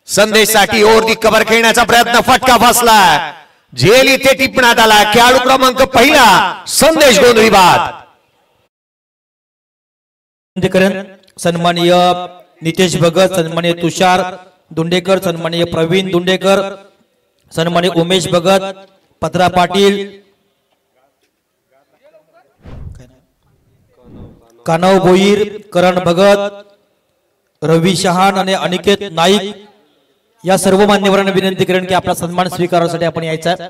संदेशसाठी. ओव्हरती कव्हर खेळण्याचा प्रयत्न. फटका फसला. झेल इथे टिपण्यात आला. खेळाडू क्रमांक पहिला संदेश गोंधळी बाद. सन्माननीय नितेश भगत, सन्माननीय तुषार दुंडेकर, सन्माननीय प्रवीण दुंडेकर, सन्माननीय उमेश भगत, पत्रा पाटील, कानव भोईर, करण भगत, रवी शहान आणि अनिकेत नाईक या सर्व मान्यवरांना विनंती करेन की आपला सन्मान स्वीकारण्यासाठी आपण यायचा आहे.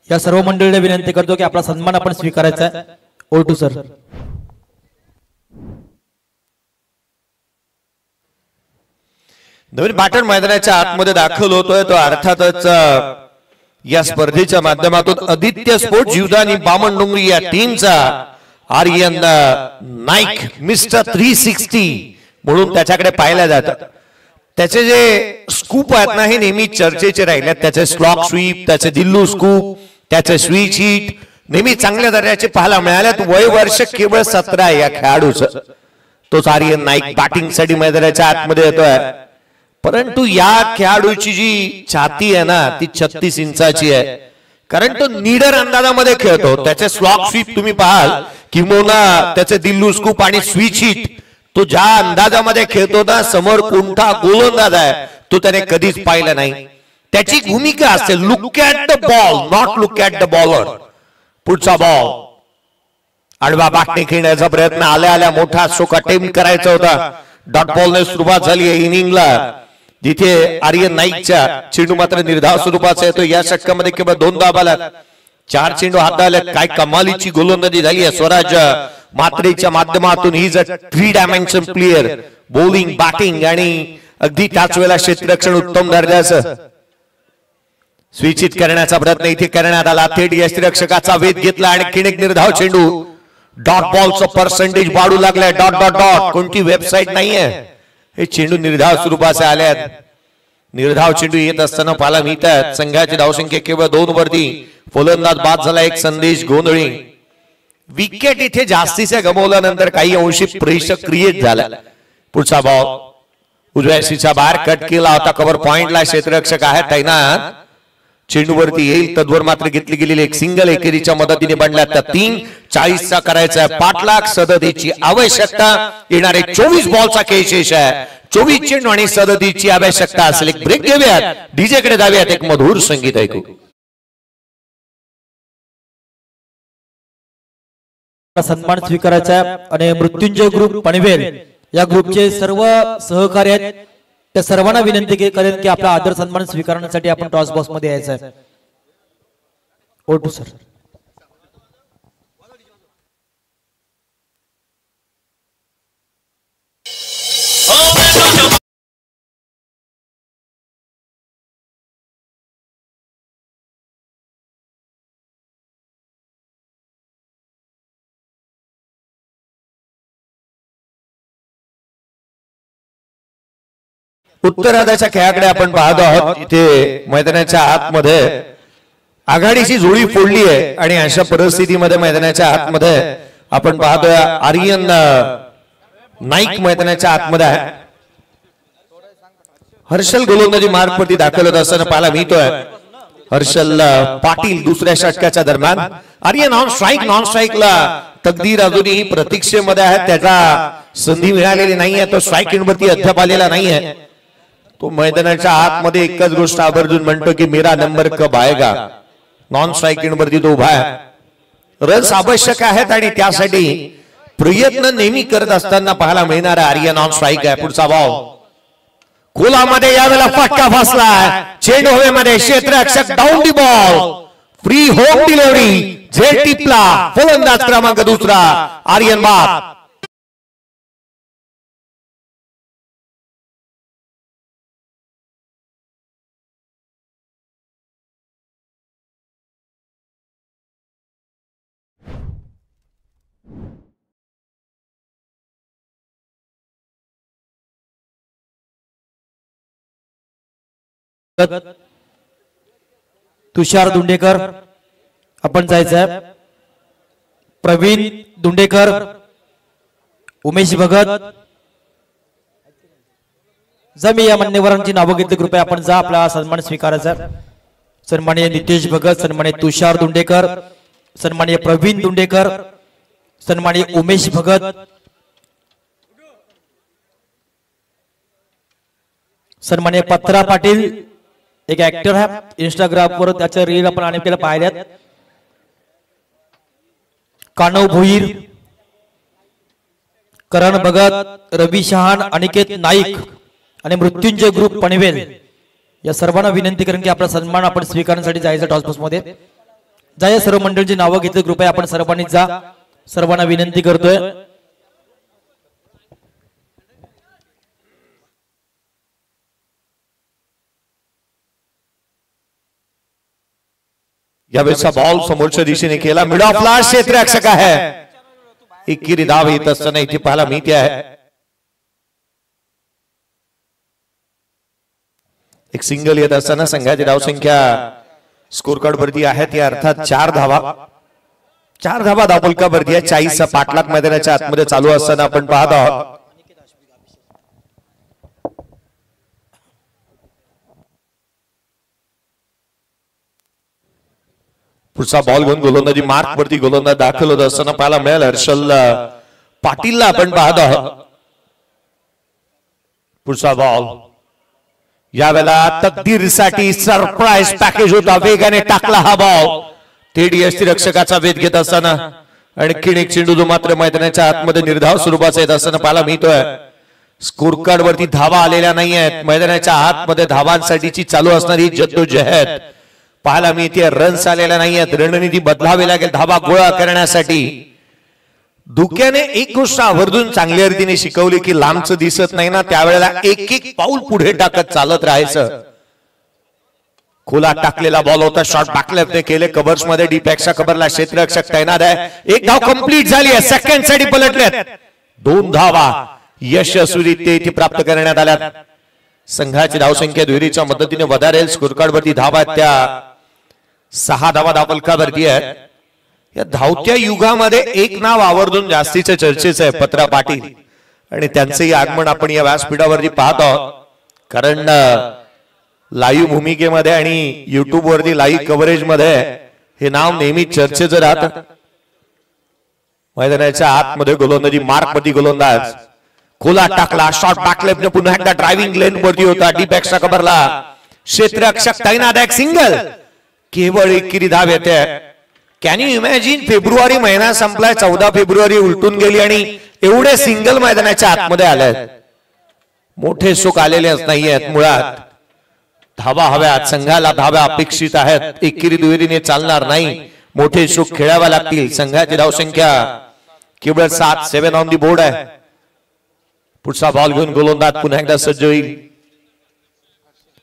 या सर्व मंडळीला विनंती करतो की आपला सन्मान आपण स्वीकारायचा आहे. Over to sir. नवीन बॅटर मैदानाच्या आतमध्ये दाखल होतोय तो अर्थातच या स्पर्धेच्या माध्यमातून आदित्य स्पोर्ट जीवदानी बामणडोंगरी या टीमचा आर्यन नाईक मिस्टर 360 म्हणून त्याच्याकडे पाहिलं जातं. त्याचे जे स्कूप आहेत ना हे नेहमी चर्चेचे राहिलेत. त्याचे स्लॉक स्वीप, त्याचे दिल्लू स्कूप, त्याचे स्वीच हिट नेहमी चांगल्या दर्जाचे पाहायला मिळाल्यात. वय वर्ष केवळ 17 या खेळाडूचं. तोच आर्यन नाईक बॅटिंग साठी मैदानाच्या आतमध्ये येतोय. परंतु या खेळाडूची जी छाती आहे ना ती 36 इंचाची आहे, कारण तो नीडर अंदाजामध्ये खेळतो. त्याचे स्लॉक स्वीप तुम्ही पाहाल किंवा त्याचे दिल्लू स्कूप आणि स्विच हिट, तो ज्या अंदाजामध्ये खेळतो ना, समोर कोणता गोलंदाज आहे तो त्याने कधीच पाहिला नाही. त्याची भूमिका असते look at the ball, not look at the bowler. पुढचा बॉल आडवा बाटणे खेळण्याचा प्रयत्न, आल्या आल्या मोठा स्ट्रोक अटेम्प्ट करायचा होता. डॉट बॉलने सुरुवात झाली आहे इनिंगला, जिथे आर्यन नाईकच्या चेंडू मात्र निर्धाव स्वरूपाचा येतो. या षटकामध्ये केवळ 2 धावा आल्या, 4 चेंडू हातात आले. काय कमालीची गोलंदाजी झाली आहे स्वराज मात्रेच्या माध्यमातून. He is a 3 dimension player, bowling batting आणि अगदी त्याच वेळेला क्षेत्ररक्षण उत्तम दर्जाचं. स्विचित करण्याचा प्रयत्न इथे करण्यात आला, थेट यष्टिरक्षकाचा वेध घेतला आणि एक निर्धाव चेंडू. डॉट बॉलचं पर्सेंटेज वाढू लागलाय. डॉट डॉट डॉट कोणती वेबसाईट नाहीये, हे चेंडू निर्धाव स्वरूपाचे आल्यात. निर्धाव चेंडू येत असताना पाहायला मिळतात. संघाची धावसंख्या केवळ 2 वरती. फलंदाज बाद झाला, एक संदेश गोंधळी. विकेट इथे जास्तीचे गमावल्यानंतर काही अंशी प्रेशर क्रिएट झाला. पुढचा बॉल उजव्या सीच्या बाहेर कट केला होता. कव्हर पॉइंटला क्षेत्ररक्षक आहे तैनात. चेंडूवरती येईल तद्वर मात्र घेतली गेलेली एक सिंगल एकेरीच्या मदतीने बनल्या त्या 3:40चा करायचा. 5 लाख सदतीची आवश्यकता. येणारे 24 बॉलचा खेळ शेष आहे. 24 चेंडू आणि सदतीची आवश्यकता असेल. एक ब्रेक घेऊयात, डीजे कडे जाऊयात, एक मधुर संगीत ऐकू. सन्मान स्वीकारायचा आणि मृत्युंजय ग्रुप पनवेल या ग्रुपचे सर्व सहकारी आहेत, त्या सर्वांना विनंती करेन की आपला आदर सन्मान स्वीकारण्यासाठी आपण टॉस बॉक्स मध्ये यायचं आहे. ओटू सर. उत्तरार्धाच्या खेळाकडे आपण पाहतो आहोत. इथे मैदानाच्या आतमध्ये आघाडीची जोडी फोडली आहे आणि अशा परिस्थितीमध्ये मैदानाच्या आतमध्ये आपण पाहतोय आर्यन नाईक मैदानाच्या आतमध्ये आहे. हर्षल गोलंदाजी मार्गवरती दाखल होत असताना पाहायला मिळतोय. हर्षल पाटील दुसऱ्या षटकाच्या दरम्यान. आर्यन नॉन स्ट्राईकला तकदीर अजूनही प्रतीक्षेमध्ये आहे. त्याला संधी मिळालेली नाहीये, तो स्ट्राईक इनवरती अद्याप आलेला नाहीये. तो मैदानाच्या आतमध्ये एकच गोष्ट आवर्जून म्हणतो की मेरा नंबर कब आएगा. नॉन स्ट्राईक इनवरती तो उभा आहे. रन्स आवश्यक आहेत आणि त्यासाठी प्रयत्न नेहमी करत असताना पाहायला मिळणार आर्यन नॉन स्ट्राईक आहे. पुढचा बॉल कोलामध्ये यावेळेला फटका फसलाय. चेंडू हवेमध्ये, क्षेत्ररक्षक down the ball. Free home delivery झेड टिपला. फलंदाज क्रमांक 2 आर्यन बाद. तुषार दुंडेकर आपण जायचंय. प्रवीण दुंडेकर, उमेश भगत. जर मी या मान्यवरांची नावं घेतली कृपया आपण जा, आपला सन्मान स्वीकारायचा. सन्माननीय नितेश भगत, सन्माननीय तुषार दुंडेकर, सन्माननीय प्रवीण दुंडेकर, सन्माननीय उमेश भगत, सन्माननीय पत्रा पाटील. एक ऍक्टर आहे, इंस्टाग्राम वर त्याच्या रील आपण अनेक केल्या पाहिल्यात. कानव भोईर, करण भगत, रवी शहान, अनिकेत नाईक आणि मृत्युंजय ग्रुप पनवेल या सर्वांना विनंती करेन की आपला सन्मान आपण स्वीकारण्यासाठी जायचं टॉस बॉक्स मध्ये. जाय सर्व मंडळींची नावं घेतली कृपया आपण सर्वांनी जा, सर्वांना विनंती करतोय. यावेळेचा बॉल समोरच्या दिशेने केला. मिड ऑफ ला क्षेत्ररक्षक आहे. एकेरी धाव येत असताना इथे पाहायला मिळते आहे. एक सिंगल येत असताना संघाची धावसंख्या स्कोर कार्ड वरती आहे ती अर्थात 4 धावा. 4 धावा धावफलका वरती आहे. 40चा पाठलाग मैदानाच्या आतमध्ये चालू असताना आपण पाहत आहोत. पुढचा बॉल घेऊन गोलंदाजी मार्क वरती गोलंदाज दाखल होत असताना पाहायला मिळेल हर्षल पाटीलला आपण पाहत आहोत. पुढचा बॉल यावेळेला तकदीरसाठी सरप्राईज पॅकेज होता. वेगाने टाकला हा बॉल थेट यष्टिरक्षकाचा वेध घेत असताना आणखीन एक चेंडू जो मात्र मैदानाच्या आतमध्ये निर्धाव स्वरूपाचा येत असताना पाहायला मिळतोय. स्कोर कार्ड वरती धावा आलेल्या नाही आहेत. मैदानाच्या आतमध्ये धावांसाठीची चालू असणारी जद्दोजहद पाहायला मिळते. रन्स आलेल्या नाही आहेत. रणनीती बदलावी लागेल धावा गोळा करण्यासाठी. धुक्याने एक गोष्ट आवर्जून चांगल्या रीतीने शिकवली की लांबचं दिसत नाही ना त्यावेळेला एक एक पाऊल पुढे टाकत चालत राहायचं. खोला टाकलेला बॉल होता. शॉट बॅकलेफ्टने केले. कव्हर्स मध्ये डीपॅक्सच्या कव्हरला क्षेत्ररक्षक तैनात आहे. एक धाव कंप्लीट झाली आहे. सेकंड साठी पलटलेत. 2 धावा यशस्वीरित्या इथे प्राप्त करण्यात आल्या. संघाची धावसंख्या दुहेरीच्या मदतीने वधारेल. स्कोर कार्ड वरती धावा त्या 6 धावा धावफलकावरती आहेत. या धावत्या युगामध्ये एक नाव आवर्जून जास्तीच्या चर्चेचं आहे पत्रा पाटील आणि त्यांचंही आगमन आपण या व्यासपीठावरती पाहत आहोत. कारण लाईव्ह भूमिकेमध्ये आणि युट्यूब वरती लाईव्ह कव्हरेज मध्ये हे नाव नेहमी चर्चेचं राहतं. मैदानाच्या आतमध्ये गोलंदाजी मार्क वरती गोलंदाज खोला टाकला. शॉट बॅकलेफ्टने पुन्हा एकदा ड्रायव्हिंग लेन वरती होता. डीपॅक्सच्या कव्हरला क्षेत्ररक्षक तैनात आहे. सिंगल केवळ एकेरी धाव येते. कॅन यू इमॅजिन फेब्रुवारी महिना संपलाय. 14 फेब्रुवारी उलटून गेली आणि एवढे सिंगल मैदानाच्या आतमध्ये आले. मोठे सुख आलेलेच नाहीयेत. मुळात धावा हव्यात. संघाला धावा अपेक्षित आहेत. एकेरी दुहेरीने चालणार नाही. मोठे सुख खेळावा लागतील. संघाची धावसंख्या केवळ 7 ऑन दी बोर्ड आहे. पुढचा बॉल घेऊन गोलंदाज पुन्हा एकदा सज्ज होईल.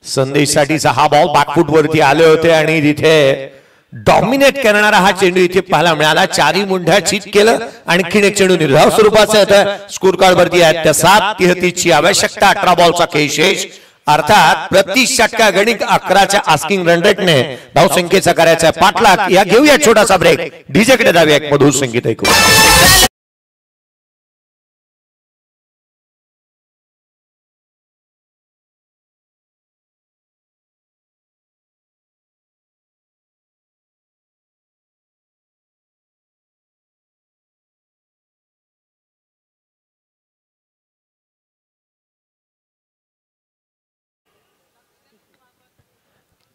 संदेशसाठीचा हा बॉल बॅकफूट वरती आले होते आणि तिथे डॉमिनेट करणारा हा चेंडू इथे पाहायला मिळाला. 4 मुंढ्या चित केलं. आणखीन एक चेंडू निर्धाव स्वरूपाचा आहे. स्कोर कार्ड वरती आहेत त्या 7-33 ची आवश्यकता. 18 बॉलचा खेळ शेष. अर्थात प्रति षटका गणित 11च्या आस्किंग रन रेटने धावसंख्येचा करायचा आहे पाठलाग. या घेऊया छोटासा ब्रेक. डीजे कडे जाऊया. एक मधुर संगीत ऐकू.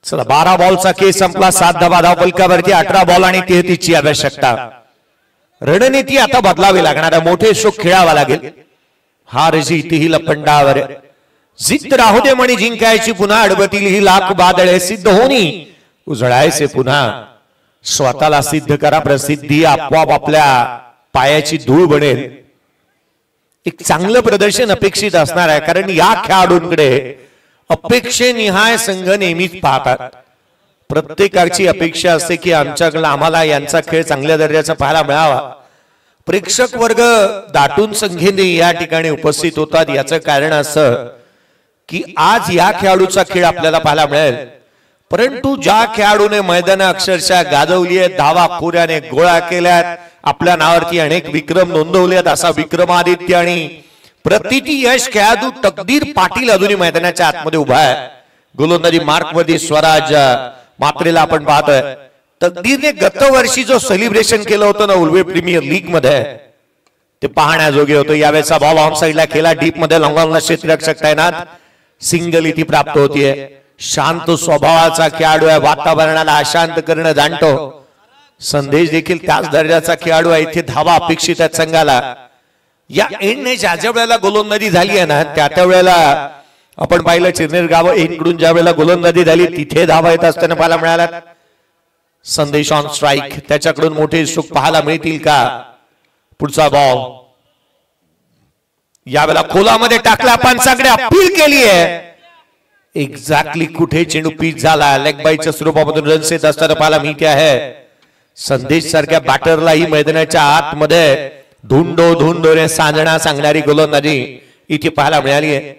चला 12 बॉलचा केस संपला. 7 धावा धावफलकावरती. 18 बॉल आणि 33 ची आवश्यकता. रणनीती आता बदलावी लागणार आहे. मोठे शोक खेळावा लागेल. हार जीत ही लपंडावर जिद्द राहू दे म्हणे जिंकायची पुन्हा. अडवतील ही लाख बादळे सिद्ध होणी उजळायचे पुन्हा. स्वतःला सिद्ध करा. प्रसिद्धी आपोआप आपल्या पायाची धूळ बनेल. एक चांगलं प्रदर्शन अपेक्षित असणार आहे. कारण या खेळाडूंकडे अपेक्षेनिहाय संघ नेहमीच पाहतात. प्रत्येकाची अपेक्षा असते की आमच्याकडे आम्हाला यांचा खेळ चांगल्या दर्जाचा पाहायला मिळावा. प्रेक्षक वर्ग दाटून संख्येने या ठिकाणी उपस्थित होतात. याचं कारण असं की आज या खेळाडूचा खेळ आपल्याला पाहायला मिळेल. परंतु ज्या खेळाडूने मैदान अक्षरशः गाजवली आहेत. धावा खोऱ्याने गोळा केल्यात. आपल्या नावावरती अनेक विक्रम नोंदवलेत. असा विक्रमादित्य आणि प्रतिटी यश खेळाडू तकदीर पाटील अजूनही मैदानाच्या आतमध्ये उभा आहे. गोलंदाजी मार्क वरती स्वराज मात्रेला आपण पाहतोय. तकदीरने गत वर्षी जो सेलिब्रेशन केलं होतं ना उल्वे प्रीमियर लीग मध्ये ते पाहण्याजोगे होतं. यावेळेचा बॉल ऑन साइडला केला. डीप मध्ये लॉंगॉनला क्षेत्ररक्षक तैनात. सिंगल इथे प्राप्त होतीये. शांत स्वभावाचा खेळाडू आहे. वातावरणाला अशांत करणं जाणतो. संदेश देखील त्याच दर्जाचा खेळाडू आहे. इथे धावा अपेक्षित आहेत संघाला. या एंडने ज्या वेळेला गोलंदाजी झाली आहे ना त्या वेळेला आपण पाहिलं चिरनेर गाव एंडकडून ज्या वेळेला गोलंदाजी झाली तिथे धावा येत असताना पाहायला मिळाला. संदेश ऑन स्ट्राईक. त्याच्याकडून मोठे सुख पाहायला मिळतील का. पुढचा बॉल यावेळेला खोलामध्ये टाकला. पंचाकडे अपील केली आहे. एक्झॅक्टली कुठे चेंडू पिच झाला. लेग बाईच्या स्वरूपामधून रन्स येत असताना पाहायला मिळते आहे. संदेश सारख्या बॅटरलाही मैदानाच्या आतमध्ये धुंडोने सांगणा सांगणारी गोलंदाजी इथे पाहायला मिळाली आहे.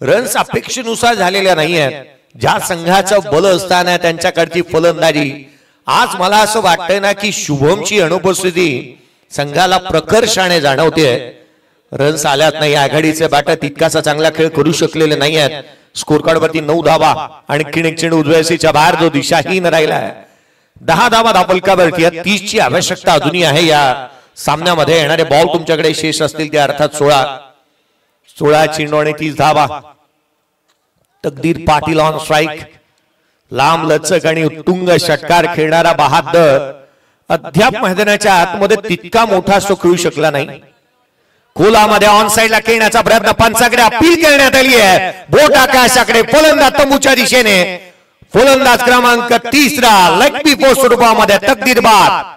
रन्स अपेक्षेनुसार झालेल्या नाही आहेत. ज्या संघाचं बल असताना त्यांच्याकडची फलंदाजी आज मला असं वाटतंय ना की शुभमची अनुपस्थिती संघाला प्रकर्षाने जाणवते. रन्स आल्यात नाही. आघाडीचे बॅटर तितकासा चांगला खेळ करू शकलेले नाही आहेत. स्कोर कार्ड वरती 9 धावा. आणखीन एक चेंडू उजव्यासीच्या बाहेर जो दिशाहीन राहिला आहे. 10 धावा धावफलकावरती 30 ची आवश्यकता अजूनही आहे या सामन्यामध्ये. येणारे बॉल तुमच्याकडे शेष असतील त्या अर्थात 16 चेंडू आणि 30 धावा. तकदीर पाटील ऑन स्ट्राइक. लांब लचक आणि उत्तुंग षटकार खेळणारा बहादर अद्याप मैदानाच्या आतमध्ये तितका मोठा तो खेळू शकला नाही. खोलामध्ये ऑन साइडला खेळण्याचा प्रयत्न पंचाकडे अपील करण्यात आली आहे. बोट आकाशाकडे फलंदाज तंबूच्या दिशेने. फलंदाज क्रमांक 30 लेग बी पोस्ट रूपामध्ये तकदीर बाद.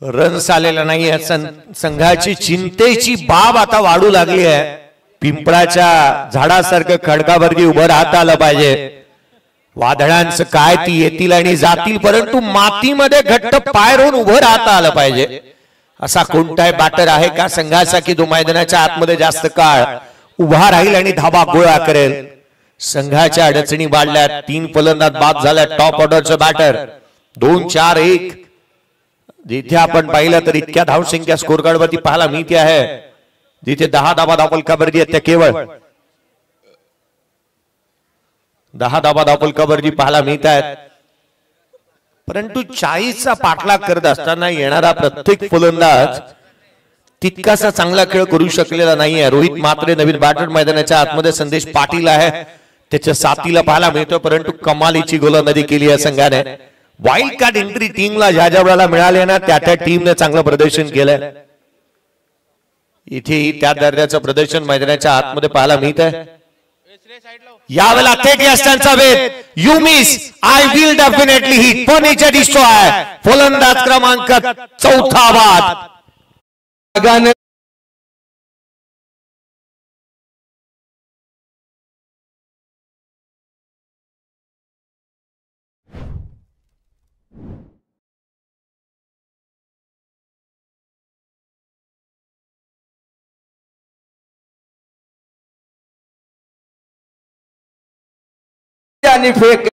रन्स आलेला नाही. संघाची चिंतेची बाब आता वाढू लागली आहे. पिंपळाच्या झाडासारखं खडकावरती उभं राहता आलं पाहिजे. वादळांचं काय ती येतील आणि जातील परंतु मातीमध्ये घट्ट पाय रोवून उभं राहता आलं पाहिजे. असा कोणताही बॅटर आहे का संघाचा की जो मैदानाच्या आतमध्ये जास्त काळ उभा राहील आणि धाबा गोळा करेल. संघाच्या अडचणी वाढल्यात. 3 फलंदाज बाद झाल्यात. टॉप ऑर्डरचं बॅटर 2-4-1. जिथे आपण पाहिलं तर इतक्या धावसंख्या स्कोर कार्ड वरती पाहायला मिळते आहे. जिथे 10 धावा धावफलकावरती आहेत त्या केवळ 10 धावा धावफलकावरती पाहायला मिळत आहेत. परंतु 40चा पाठलाग करत असताना येणारा प्रत्येक फलंदाज तितकासा चांगला खेळ करू शकलेला नाहीये. रोहित म्हात्रे नवीन बॅटर मैदानाच्या आतमध्ये. संदेश पाटील आहे त्याच्या साथीला पाहायला मिळतो परंतु कमालीची गोलंदाजी केली आहे संघाने. वाईल्ड कार्ड एंट्री टीमला ज्या ज्या वेळेला मिळाले ना त्या टीमने चांगलं प्रदर्शन केलंय. इथे त्या दर्जाचं प्रदर्शन मैदानाच्या आतमध्ये पाहायला मिळत आहे. यावेळेला थेट यष्टांचा वेध. You miss I will definitely hit. Furniture destroy. फलंदाज क्रमांक 4 बाद. आणि फेक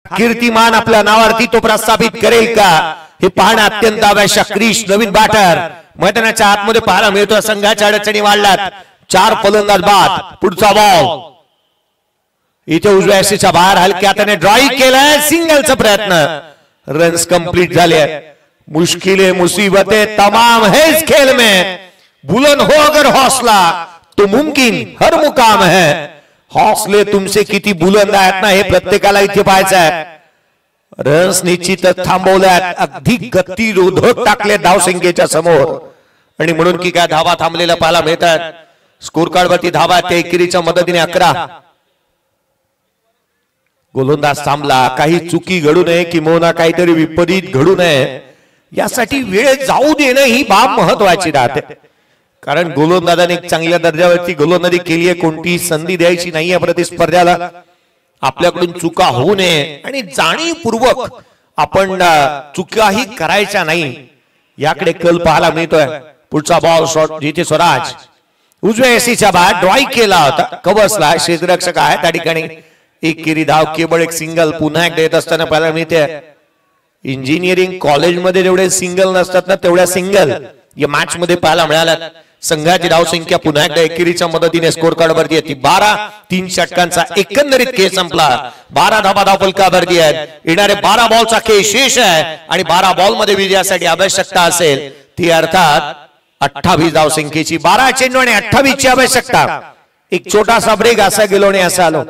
कीर्तिमान आपल्या नावावरती तो प्रस्थापित करेल का हे पाहणं अत्यंत आवश्यक. क्रिश नवीन बॅटर मैदानाच्या आतमध्ये पाहायला मिळतो. संघाच्या अडचणी वाढल्यात. 4 फलंदाज बाद. पुढचा बॉल इथे उजव्या सीच्या बाहेर हलक्या त्याने ड्राईव्ह केलाय. सिंगलचा प्रयत्न. रन्स कंप्लीट झाले. मुश्किलें मुसीबतें तमाम है इस खेल में. बुलंद हो अगर हौसला तो मुमकिन हर मुकाम है. हौसले तुमचे किती बुलंद आहेत ना हे प्रत्येकाला इथे पाहायचं आहे. रन्स निश्चितच थांबवल्यात. अगदी गतिरोधक टाकले धावसंख्येच्या समोर आणि म्हणून की काय धावा थांबलेल्या पाहायला मिळतात. स्कोर कार्ड वरती धावा त्या एकेरीच्या मदतीने 11. गोलंदाज थांबला. काही चुकी घडू नये किंवा काहीतरी विपरीत घडू नये यासाठी वेळ जाऊ देणं ही बाब महत्वाची राहते. कारण गोलंदाजाने एक चांगल्या दर्जावरती गोलंदाजी केली आहे. कोणतीही संधी द्यायची नाहीये प्रतिस्पर्ध्याला. आपल्याकडून चुका होऊ नये आणि जाणीवपूर्वक आपण चुकाही करायच्या नाही याकडे कल पाहायला मिळतोय. पुढचा बॉल शॉट जिथे स्वराज उजव्या एसीच्या बाहेर ड्राईव्ह केला होता. कवसला क्षेत्ररक्षक आहे त्या ठिकाणी. एक केरी धाव केवळ एक सिंगल पुन्हा एकदा येत असताना पाहायला मिळते. इंजिनिअरिंग कॉलेजमध्ये जेवढे सिंगल नसतात ना तेवढ्या सिंगल या मॅच मध्ये पाहायला मिळाल्या. संघाची धावसंख्या पुन्हा एकदा एकेरीच्या मदतीने स्कोर कार्ड वरती येते. 12 3 षटकांचा एकंदरीत खेळ संपला. 12 धावा धावफलकावरती आहेत. येणारे 12 बॉलचा खेळ शेष आहे आणि 12 बॉल मध्ये विजयासाठी आवश्यकता असेल ती अर्थात 28 धावसंख्येची. 12 चेंडू आणि 28 ची आवश्यकता. एक छोटासा ब्रेक असा गेलो आणि असा आलो.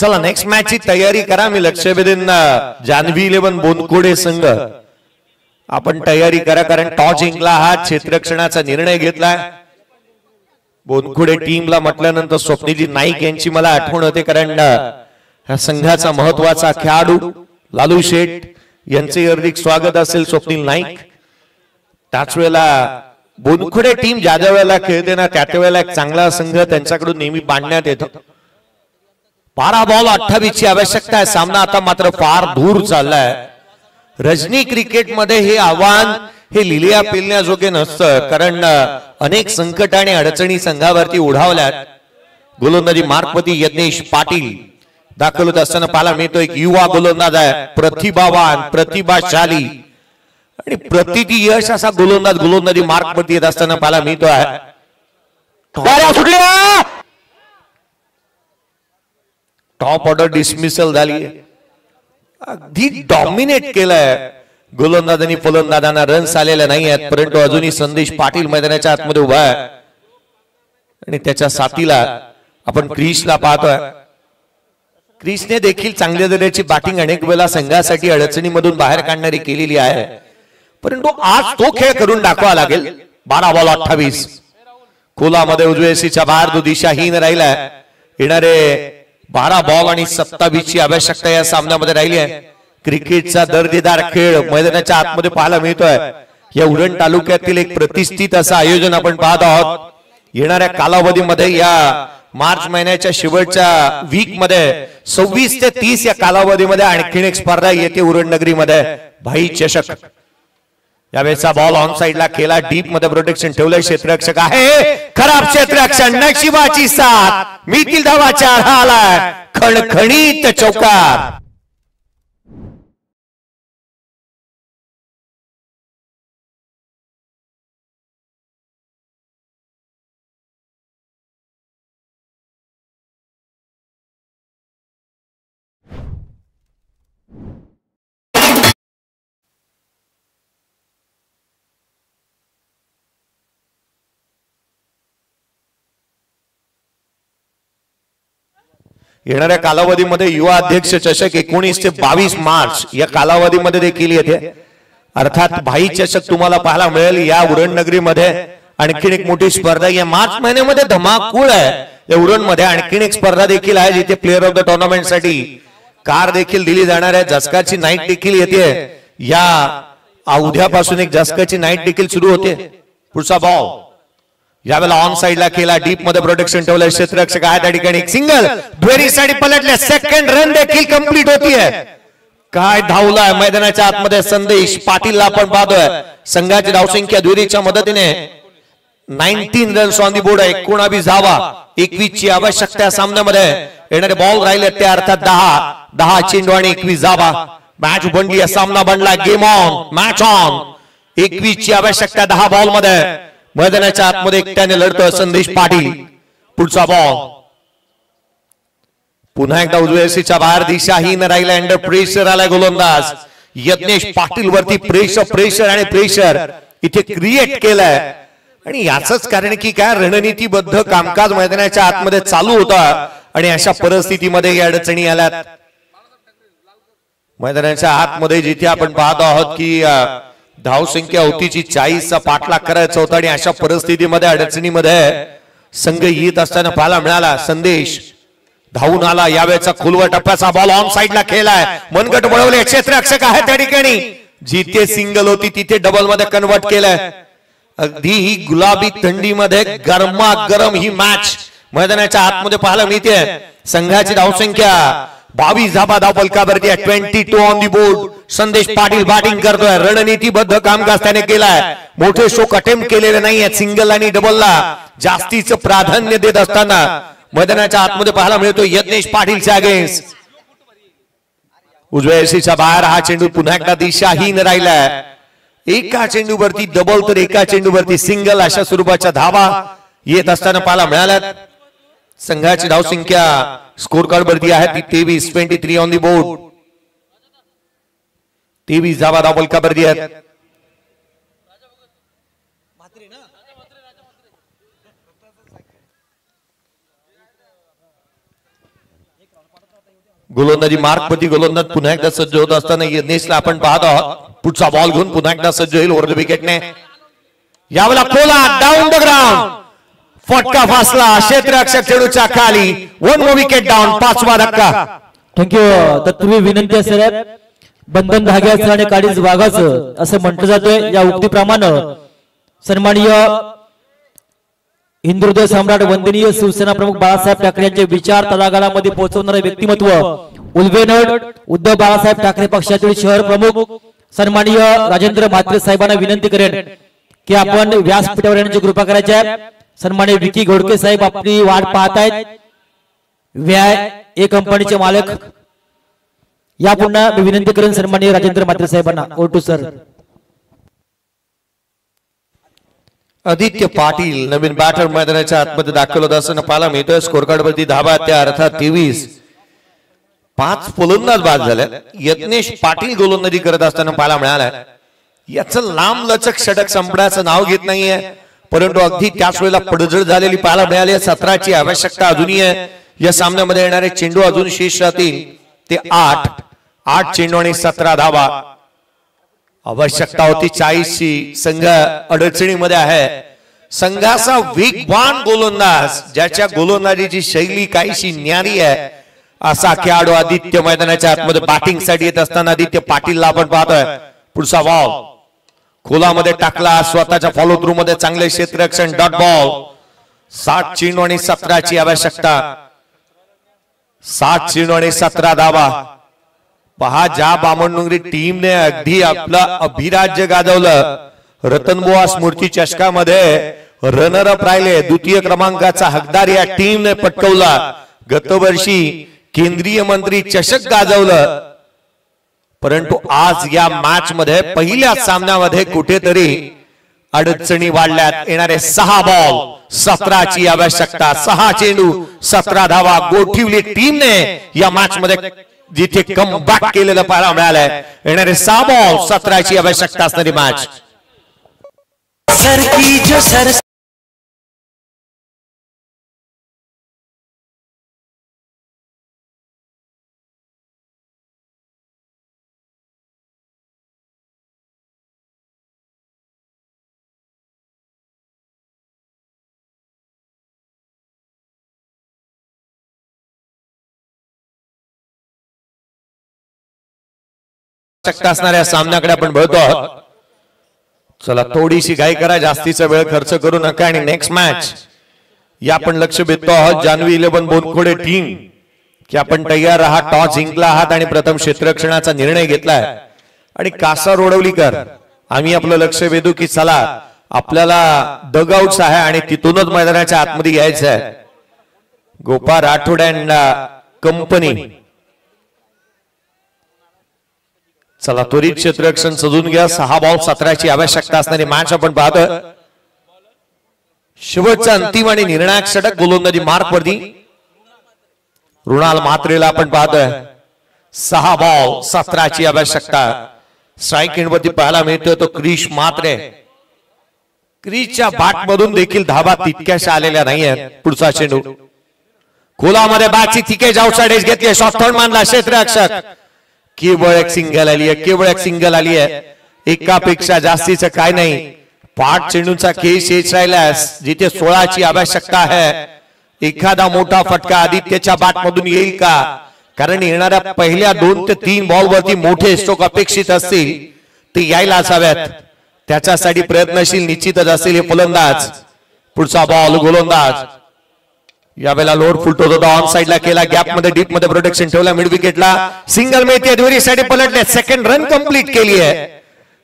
चला नेक्स्ट मॅच ची तयारी करा. मी लक्ष वेधेन जान्हवी 11 बोनकोडे संघ आपण तयारी करा, कारण टॉस जिंकला हा क्षेत्ररक्षणाचा निर्णय घेतलाय. बोनखुडे टीमला म्हटल्यानंतर स्वप्नीजी नाईक यांची मला आठवण होते, कारण ह्या संघाचा महत्वाचा खेळाडू लालू शेठ यांचे हार्दिक स्वागत असेल स्वप्नील नाईक. त्याच वेळेला बोनखुडे टीम ज्या ज्या वेळेला खेळते ना त्या त्या वेळेला एक चांगला संघ त्यांच्याकडून नेहमी बांधण्यात येतो. 12 बॉल 28 ची आवश्यकता आहे. सामना आता मात्र फार दूर चाललाय. रजनी क्रिकेट मध्ये हे आव्हान हे लिहिल्या पेलण्याजोगे नसतं, कारण अनेक संकट आणि अडचणी संघावरती ओढावल्यात. गोलंदाजी मार्कवरती यज्ञेश पाटील दाखल होत असताना पाहायला मिळतो. एक युवा गोलंदाज आहे, प्रतिभावान, प्रतिभाशाली आणि प्रतिती यश असा गोलंदाजी मार्कवरती येत असताना पाहायला मिळतो आहे. टॉप ऑर्डर डिसमिसल झाली, अगदी डॉमिनेट केलंय गोलंदाजांनी. फलंदाजांना रन्स आलेले नाही आहेत, परंतु अजूनही संदेश पाटील मैदानाच्या आतमध्ये उभा आहे आणि त्याच्या साथीला आपण क्रिसला पाहतोय. क्रिसने देखील चांगल्या दर्जाची बॅटिंग अनेक वेळा संघासाठी अडचणीमधून बाहेर काढणारी केलेली आहे, परंतु आज तो खेळ करून दाखवा लागेल. 12 बॉल 28 खोलामध्ये उजव्याशीच्या बाहेर तो दिशाहीन राहिलाय. येणारे 12 बॉल आणि 27 ची आवश्यकता या सामन्यामध्ये राहिली आहे. क्रिकेटचा दर्जेदार खेळ मैदानाच्या आतमध्ये पाहायला मिळतोय. या उरण तालुक्यातील एक प्रतिष्ठित असं आयोजन आपण पाहत आहोत. येणाऱ्या कालावधीमध्ये या मार्च महिन्याच्या शेवटच्या वीक मध्ये 26 ते 30 या कालावधीमध्ये आणखीन एक स्पर्धा येते उरण नगरीमध्ये, भाई चषक. यावेळेचा बॉल ऑन साइडला केला, डीप मध्ये प्रोटेक्शन ठेवलंय. क्षेत्ररक्षक आहे, खराब क्षेत्ररक्षण, नशिबाची साथ, मिळतील धावाच्या आलाय खणखणीत चौकार. येणाऱ्या कालावधीमध्ये युवा अध्यक्ष चषक 19 ते 22 मार्च या कालावधीमध्ये देखील येते. अर्थात भाई चषक तुम्हाला पाहायला मिळेल या उरण नगरीमध्ये. आणखीन एक मोठी स्पर्धा या मार्च महिन्यामध्ये धमाकूळ आहे. या उरण मध्ये आणखीन एक स्पर्धा देखील आहे, जिथे प्लेअर ऑफ द टुर्नामेंट साठी कार देखील दिली जाणार आहे. जसकाची नाईट देखील येते. या उद्यापासून एक जसकाची नाईट देखील सुरू होते. पुढचा बॉल यावेळेला ऑन साइडला केला, डीप मध्ये प्रोटेक्शन ठेवलं. क्षेत्ररक्षक आहे त्या ठिकाणी, एक सिंगल दुहेरीसाठी पलटले. सेकंड रन देखील कंप्लीट होतीये. काय धावलाय मैदानाच्या आतमध्ये संदेश पाटीलला आपण पाहतोय. संघाची धावसंख्या दुहेरीच्या मदतीने 19 रन्स ऑन दी बोर्ड आहे. 19 धावा, 21 ची आवश्यकता सामन्यामध्ये. येणारे बॉल राहिले ते अर्थात 10 चेंडू आणि 21 धावा. मॅच बनली, सामना बनला, गेम ऑन, मॅच ऑन. 21 ची आवश्यकता 10 बॉल मध्ये. मैदानाच्या आतमध्ये एकट्याने लढतोय संदेश पाटील. पुढचा बॉल पुन्हा एकदा उजव्याशीच्या बाहेर, दिशाहीन राहिला. अंडर प्रेशर आलाय गोलंदाज यज्ञेश पाटील वरती. प्रेशर आणि प्रेशर इथे क्रिएट केलंय. आणि याच कारण की काय, रणनीतीबद्ध कामकाज मैदानाच्या आतमध्ये चालू होता आणि अशा परिस्थितीमध्ये या अडचणी आल्यात. मैदानाच्या आतमध्ये जिथे आपण पाहतो आहोत की धावसंख्या होती 40चा पाठलाग करायचा होता आणि अशा परिस्थितीमध्ये अडचणीमध्ये संघ येत असताना पाहायला मिळाला. संदेश धावून आला. यावेळेचा खोलवर टप्प्याचा बॉल ऑन साइडला खेळलाय. मनगट वळवले. क्षेत्ररक्षक आहे त्या ठिकाणी. जिथे सिंगल होती तिथे डबल मध्ये कन्वर्ट केलंय. अगदी ही गुलाबी थंडीमध्ये गरमागरम ही मॅच मैदानाच्या आतमध्ये पाहायला मिळते. संघाची धावसंख्या 22 धाबा धाव फलकावरती 22 ऑन दी बोर्ड. संदेश पाटील बॅटिंग करतोय. रणनीतीबद्ध कामकाज त्याने केलाय. मोठे शोक अटेम्प्ट केलेले नाही आहेत. सिंगल आणि डबलला जास्तीचं प्राधान्य देत असताना मैदानाच्या आतमध्ये पाहायला मिळतो यज्ञेश पाटीलच्या अगेन्स्ट. उजव्या यशीच्या बाहेर हा चेंडू पुन्हा एकदा दिशाहीन राहिलाय. एका चेंडूवरती डबल तर एका चेंडूवरती सिंगल अशा स्वरूपाच्या धावा येत असताना पाहायला मिळाल्यात. संघाची धावसंख्या स्कोर कार्ड वरती आहे ती 23 ऑन दी बोर्ड. 23 धावा धाव फलकावरती आहेत. गोलंदाजी मार्कपती गोलंदाज पुन्हा एकदा सज्ज होत असताना यज्ञेशला आपण पाहत आहोत. पुढचा बॉल घेऊन पुन्हा एकदा सज्ज होईल ओव्हर द विकेटने. यावेळेला कोला डाऊन द ग्राउंड. फटका फासला क्षेत्ररक्षक चेंडूच्या खाली. 1 more विकेट डाऊन. 5वा धक्का. थँक्यू. तत्पूर्वी विनंती असेल बंधन धाग्याचं आणि काडीच वाघाचं असं म्हटलं जातंय. या उक्तीप्रमाणे सन्माननीय हिंदुहृदय सम्राट वंदनीय शिवसेना प्रमुख बाळासाहेब ठाकरे यांचे विचार तळागाळामध्ये पोहोचवणारे व्यक्तिमत्व उल्वेनड उद्धव बाळासाहेब ठाकरे पक्षातील शहर प्रमुख सन्माननीय राजेंद्र म्हात्रे साहेबांना विनंती करेन की आपण व्यासपीठावर येण्याची कृपा करायची आहे. सन्माननीय विकी घोडके साहेब आपली वाट पाहतायत. व्याय ए कंपनीचे मालक या पुन्हा मी विनंती करेन सन्माननीय राजेंद्र म्हात्रे साहेबांना. ओटू सर. आदित्य पाटील नवीन बॅटर मैदानाच्या आतमध्ये दाखल होत असताना पाहायला मिळतोय. स्कोर कार्ड वरती धाबा त्या अर्थात 23. 5 फलंदाज बाद झाले. यज्ञेश पाटील गोलंदाजी करत असताना पाहायला मिळाला. याचं लांब लचक षटक संपण्याचं नाव घेत नाहीये, परंतु अगदी त्याच वेळेला पडझड झालेली पाहायला मिळाली. 17ची आवश्यकता अजूनही आहे. या सामन्यामध्ये येणारे चेंडू अजून शेष राहतील ते 8 चेंडू आणि 17 धावा. आवश्यकता होती 40ची. संघ अडचणीमध्ये आहे. संघाचा वेगवान गोलंदाज ज्याच्या गोलंदाजीची शैली काहीशी न्यारी आहे असा खेळाडू आदित्य मैदानाच्या आतमध्ये बॅटिंग साठी येत असताना आदित्य पाटीलला आपण पाहतोय. पुढचा बॉल खोलामध्ये टाकला. स्वतःच्या फॉलो थ्रू मध्ये चांगले क्षेत्ररक्षण. Dot ball. 7 चेंडू आणि 17ची आवश्यकता. 7 चेंडू आणि 17 धावा. पहा ज्या बामणडोंगरी टीमने अगदी आपलं अभिराज्य गाजवलं. रतनबुवा स्मृती चषकामध्ये रनर अप राहिले. द्वितीय क्रमांकाचा हकदार या टीमने पटकवला. गतवर्षी केंद्रीय मंत्री चषक गाजवलं, परंतु आज या मॅच मध्ये पहिल्या सामन्यामध्ये कुठेतरी अडचणी वाढल्यात. येणारे 6 बॉल 17ची आवश्यकता. 6 चेंडू 17 धावा. गोठिवली टीमने या मॅच मध्ये जिथे कम बॅक केलेलं पाहायला मिळालंय. येणारे 6 बॉल 17ची आवश्यकता असणारी मॅच. असणाऱ्या सामन्याकडे आपण बघतो आहोत. चला थोडीशी घाई करा, जास्तीचा वेळ खर्च करू नका आणि नेक्स्ट मॅच या आपण लक्ष देतो आहोत. जान्हवी 11 बोनखोडे टीम की आपण तयार आहात. टॉस जिंकला आहात आणि प्रथम क्षेत्ररक्षणाचा निर्णय घेतलाय. आणि कासा रोडवलीकर आम्ही आपलं लक्ष वेधू की चला आपल्याला डगआउट्स आहे आणि तिथूनच मैदानाच्या आतमध्ये यायचं आहे. Gopal Rathod and company. चला त्वरित क्षेत्ररक्षण सजून घ्या. 6 बॉल 17ची आवश्यकता असणारी मॅच आपण पाहतोय. शेवटचा अंतिम आणि निर्णायक षटक गोलंदाजी मार्क वरती रुणाल म्हात्रेला आपण पाहतोय. 6 बॉल 17ची आवश्यकता. स्ट्राईक एंड वरती पाहायला मिळतोय तो क्रिश म्हात्रे. क्रिशच्या बॅट मधून देखील धाबा तितक्याशा आलेल्या नाहीये. पुढचा चेंडू खोलामध्ये बॅटची तिकेज आउटसाइड एज घेतली. शॉट थर्ड मानला क्षेत्ररक्षक. केवळ एक सिंगल आली आहे. केवळ एक सिंगल आली आहे. एकापेक्षा जास्तीचं काय नाही. 5 चेंडूंचा खेळ शेष राहिल्यास जिथे 16ची आवश्यकता आहे. एखादा मोठा फटका आदित्यच्या बॅट मधून येईल का? कारण येणाऱ्या पहिल्या 2 ते 3 बॉल वरती मोठे स्ट्रोक अपेक्षित असतील ते यायला असाव्यात. त्याच्यासाठी प्रयत्नशील निश्चितच असेल हे फलंदाज. पुढचा बॉल गोलंदाज यावेळेला लोड फुलतो होता. ऑन साइडला केला. गॅप मध्ये डीप मध्ये प्रोटेक्शन ठेवला. मिड विकेटला सिंगल मिळते. दुहेरीसाठी पलटले. सेकंड रन कंप्लीट केली आहे.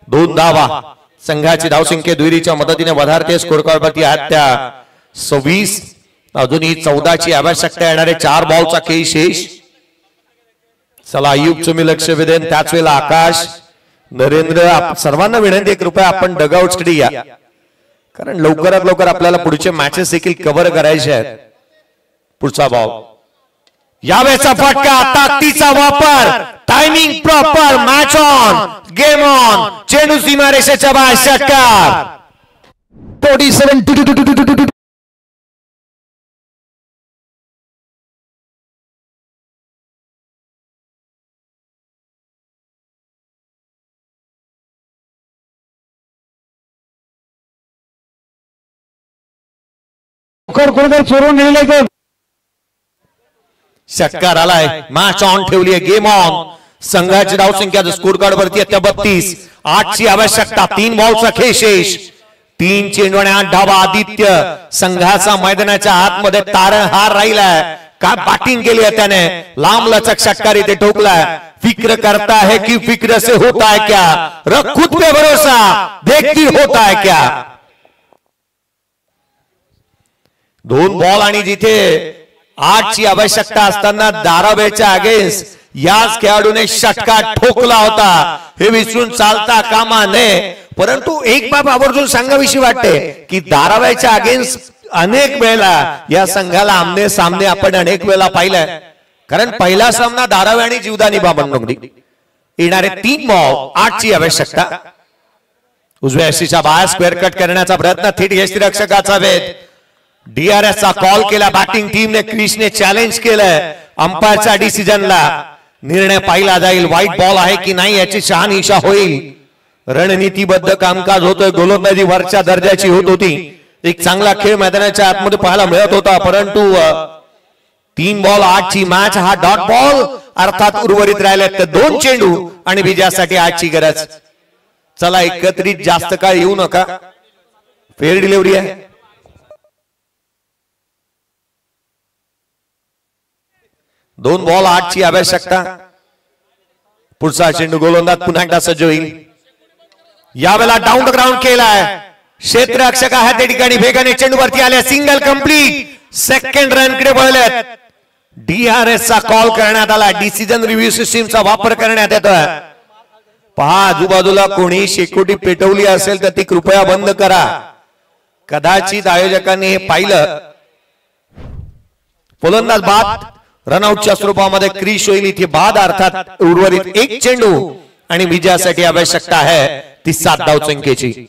2 धावा. संघाची धावसंख्या दुहेरीच्या मदतीने वधारते. स्कोर कार्ड वरती आहेत त्या 26. अजूनही 14ची आवश्यकता. येणारे 4 बॉलचा खेळ शेष. चला अयुबचं मी लक्ष वेधेन. त्याच वेळेला आकाश नरेंद्र सर्वांना विनंती आहे कृपया आपण डगआउट कडे या, कारण लवकरात लवकर आपल्याला पुढचे मॅचेस देखील कव्हर करायचे आहेत. पुढचा बॉल यावेळेचा फटका. ताकदीचा वापर. Timing proper. Match on. Game on. चेंडू सीमारेषेच्या बाहेर. षटकार. 47 कोणीतरी चोरून नेलेलं षटकार आलाय, मॅच ऑन ठेवली आहे, गेम ऑन. संघाची धावसंख्या स्कोर कार्ड वरती आता 32. 8ची आवश्यकता, 3 बॉलचा खेळ शेष. 3 चेंडू आणि 8 धावा. आदित्य संघाचा मैदानाच्या आतमध्ये तारणहार राहिलाय. काय बॅटिंग केली आहे त्याने, लांब लचक षटकार इथे ठोकलाय. फिक्र करता है कि फिक्र से होता है क्या, रख खुद पे भरोसा, देखती होता है क्या. 2 बॉल आणि जिथे 8ची आवश्यकता असताना धारावीच्या अगेन्स्ट याच खेळाडूने षटकार ठोकला होता. हे विसरून चालता कामा नये. परंतु एक बाब आवर्जून सांगावीशी वाटते की धारावीच्या अगेन्स्ट अनेक वेळेला या संघाला आमने सामने आपण अनेक वेळेला पाहिलंय. कारण पहिला सामना धारावी आणि जीवदानी बामणडोंगरी. येणारे 3 बॉल, 8ची आवश्यकता. उजव्या हस्तीच्या बाहेर स्क्वेअर कट करण्याचा प्रयत्न, थेट यष्टीरक्षकाचा वेध. DRS चा कॉल केला बॅटिंग टीमने, क्रिसने चॅलेंज केलंय. अंपायरच्या डिसिजनला निर्णय पाहिला जाईल. व्हाईट बॉल आहे की नाही याची शहानिशा होईल. रणनीतीबद्ध कामकाज होतोय, गोलंदाजी वरच्या दर्जाची होत होती. एक चांगला खेळ मैदानाच्या आतमध्ये पाहायला मिळत होता. परंतु 3 बॉल 8ची मॅच, हा डॉट बॉल अर्थात उर्वरित राहिले तर 2 चेंडू आणि विजयासाठी 8ची गरज. चला एकत्रित जास्त काळ येऊ नका, फेअर डिलिव्हरी आहे. 2 बॉल 8ची आवश्यकता. पुढचा चेंडू गोलंदाज पुन्हा एकदा सज्ज होईल. यावेळेला डाऊन द ग्राउंड केलाय. क्षेत्ररक्षक आहे त्या ठिकाणी, वेगाने चेंडू वरती आले, सिंगल कंप्लीट. सेकंड रन कडे वळलेत. DRS चा कॉल करण्यात आला. डिसिजन रिव्ह्यू सिस्टीमचा वापर करण्यात येतोय. पहा आजूबाजूला कोणी शेकोटी पेटवली असेल तर ती कृपया बंद करा. कदाचित आयोजकांनी हे पाहिलं. फलंदाज बाद, रनआउटच्या स्वरूपामध्ये क्रीज होईल. इथे बाद अर्थात उर्वरित 1 चेंडू आणि विजयासाठी आवश्यकता आहे ती 7 धावसंख्येची.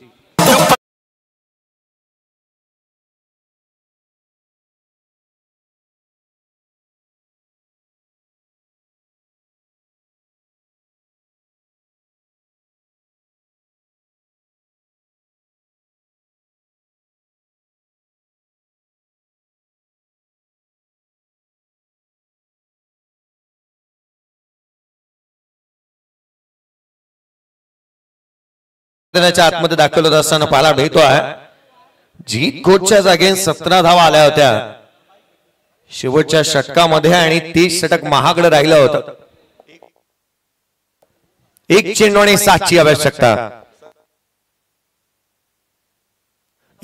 आतमध्ये दाखल होत असताना पाहायला मिळतो आहे जीत कोचच्या जागेत 17 धावा आल्या होत्या शेवटच्या षटकामध्ये आणि 30 षटक महागडं राहिलं होतं. 1 चेंडू आणि 7ची आवश्यकता.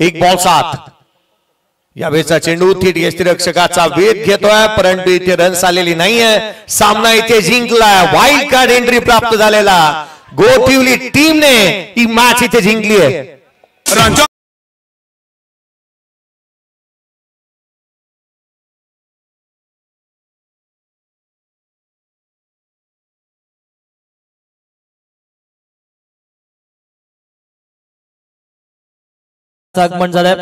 1 बॉल 7. यावेळेचा चेंडू थेट यष्टीरक्षकाचा वेध घेतोय, परंतु इथे रन्स आलेली नाहीये. सामना इथे जिंकलाय. वाईल्ड कार्ड एंट्री प्राप्त झालेला गोठिवली टीमने ही मॅच इथे जिंकली आहे. आगमन झालंय.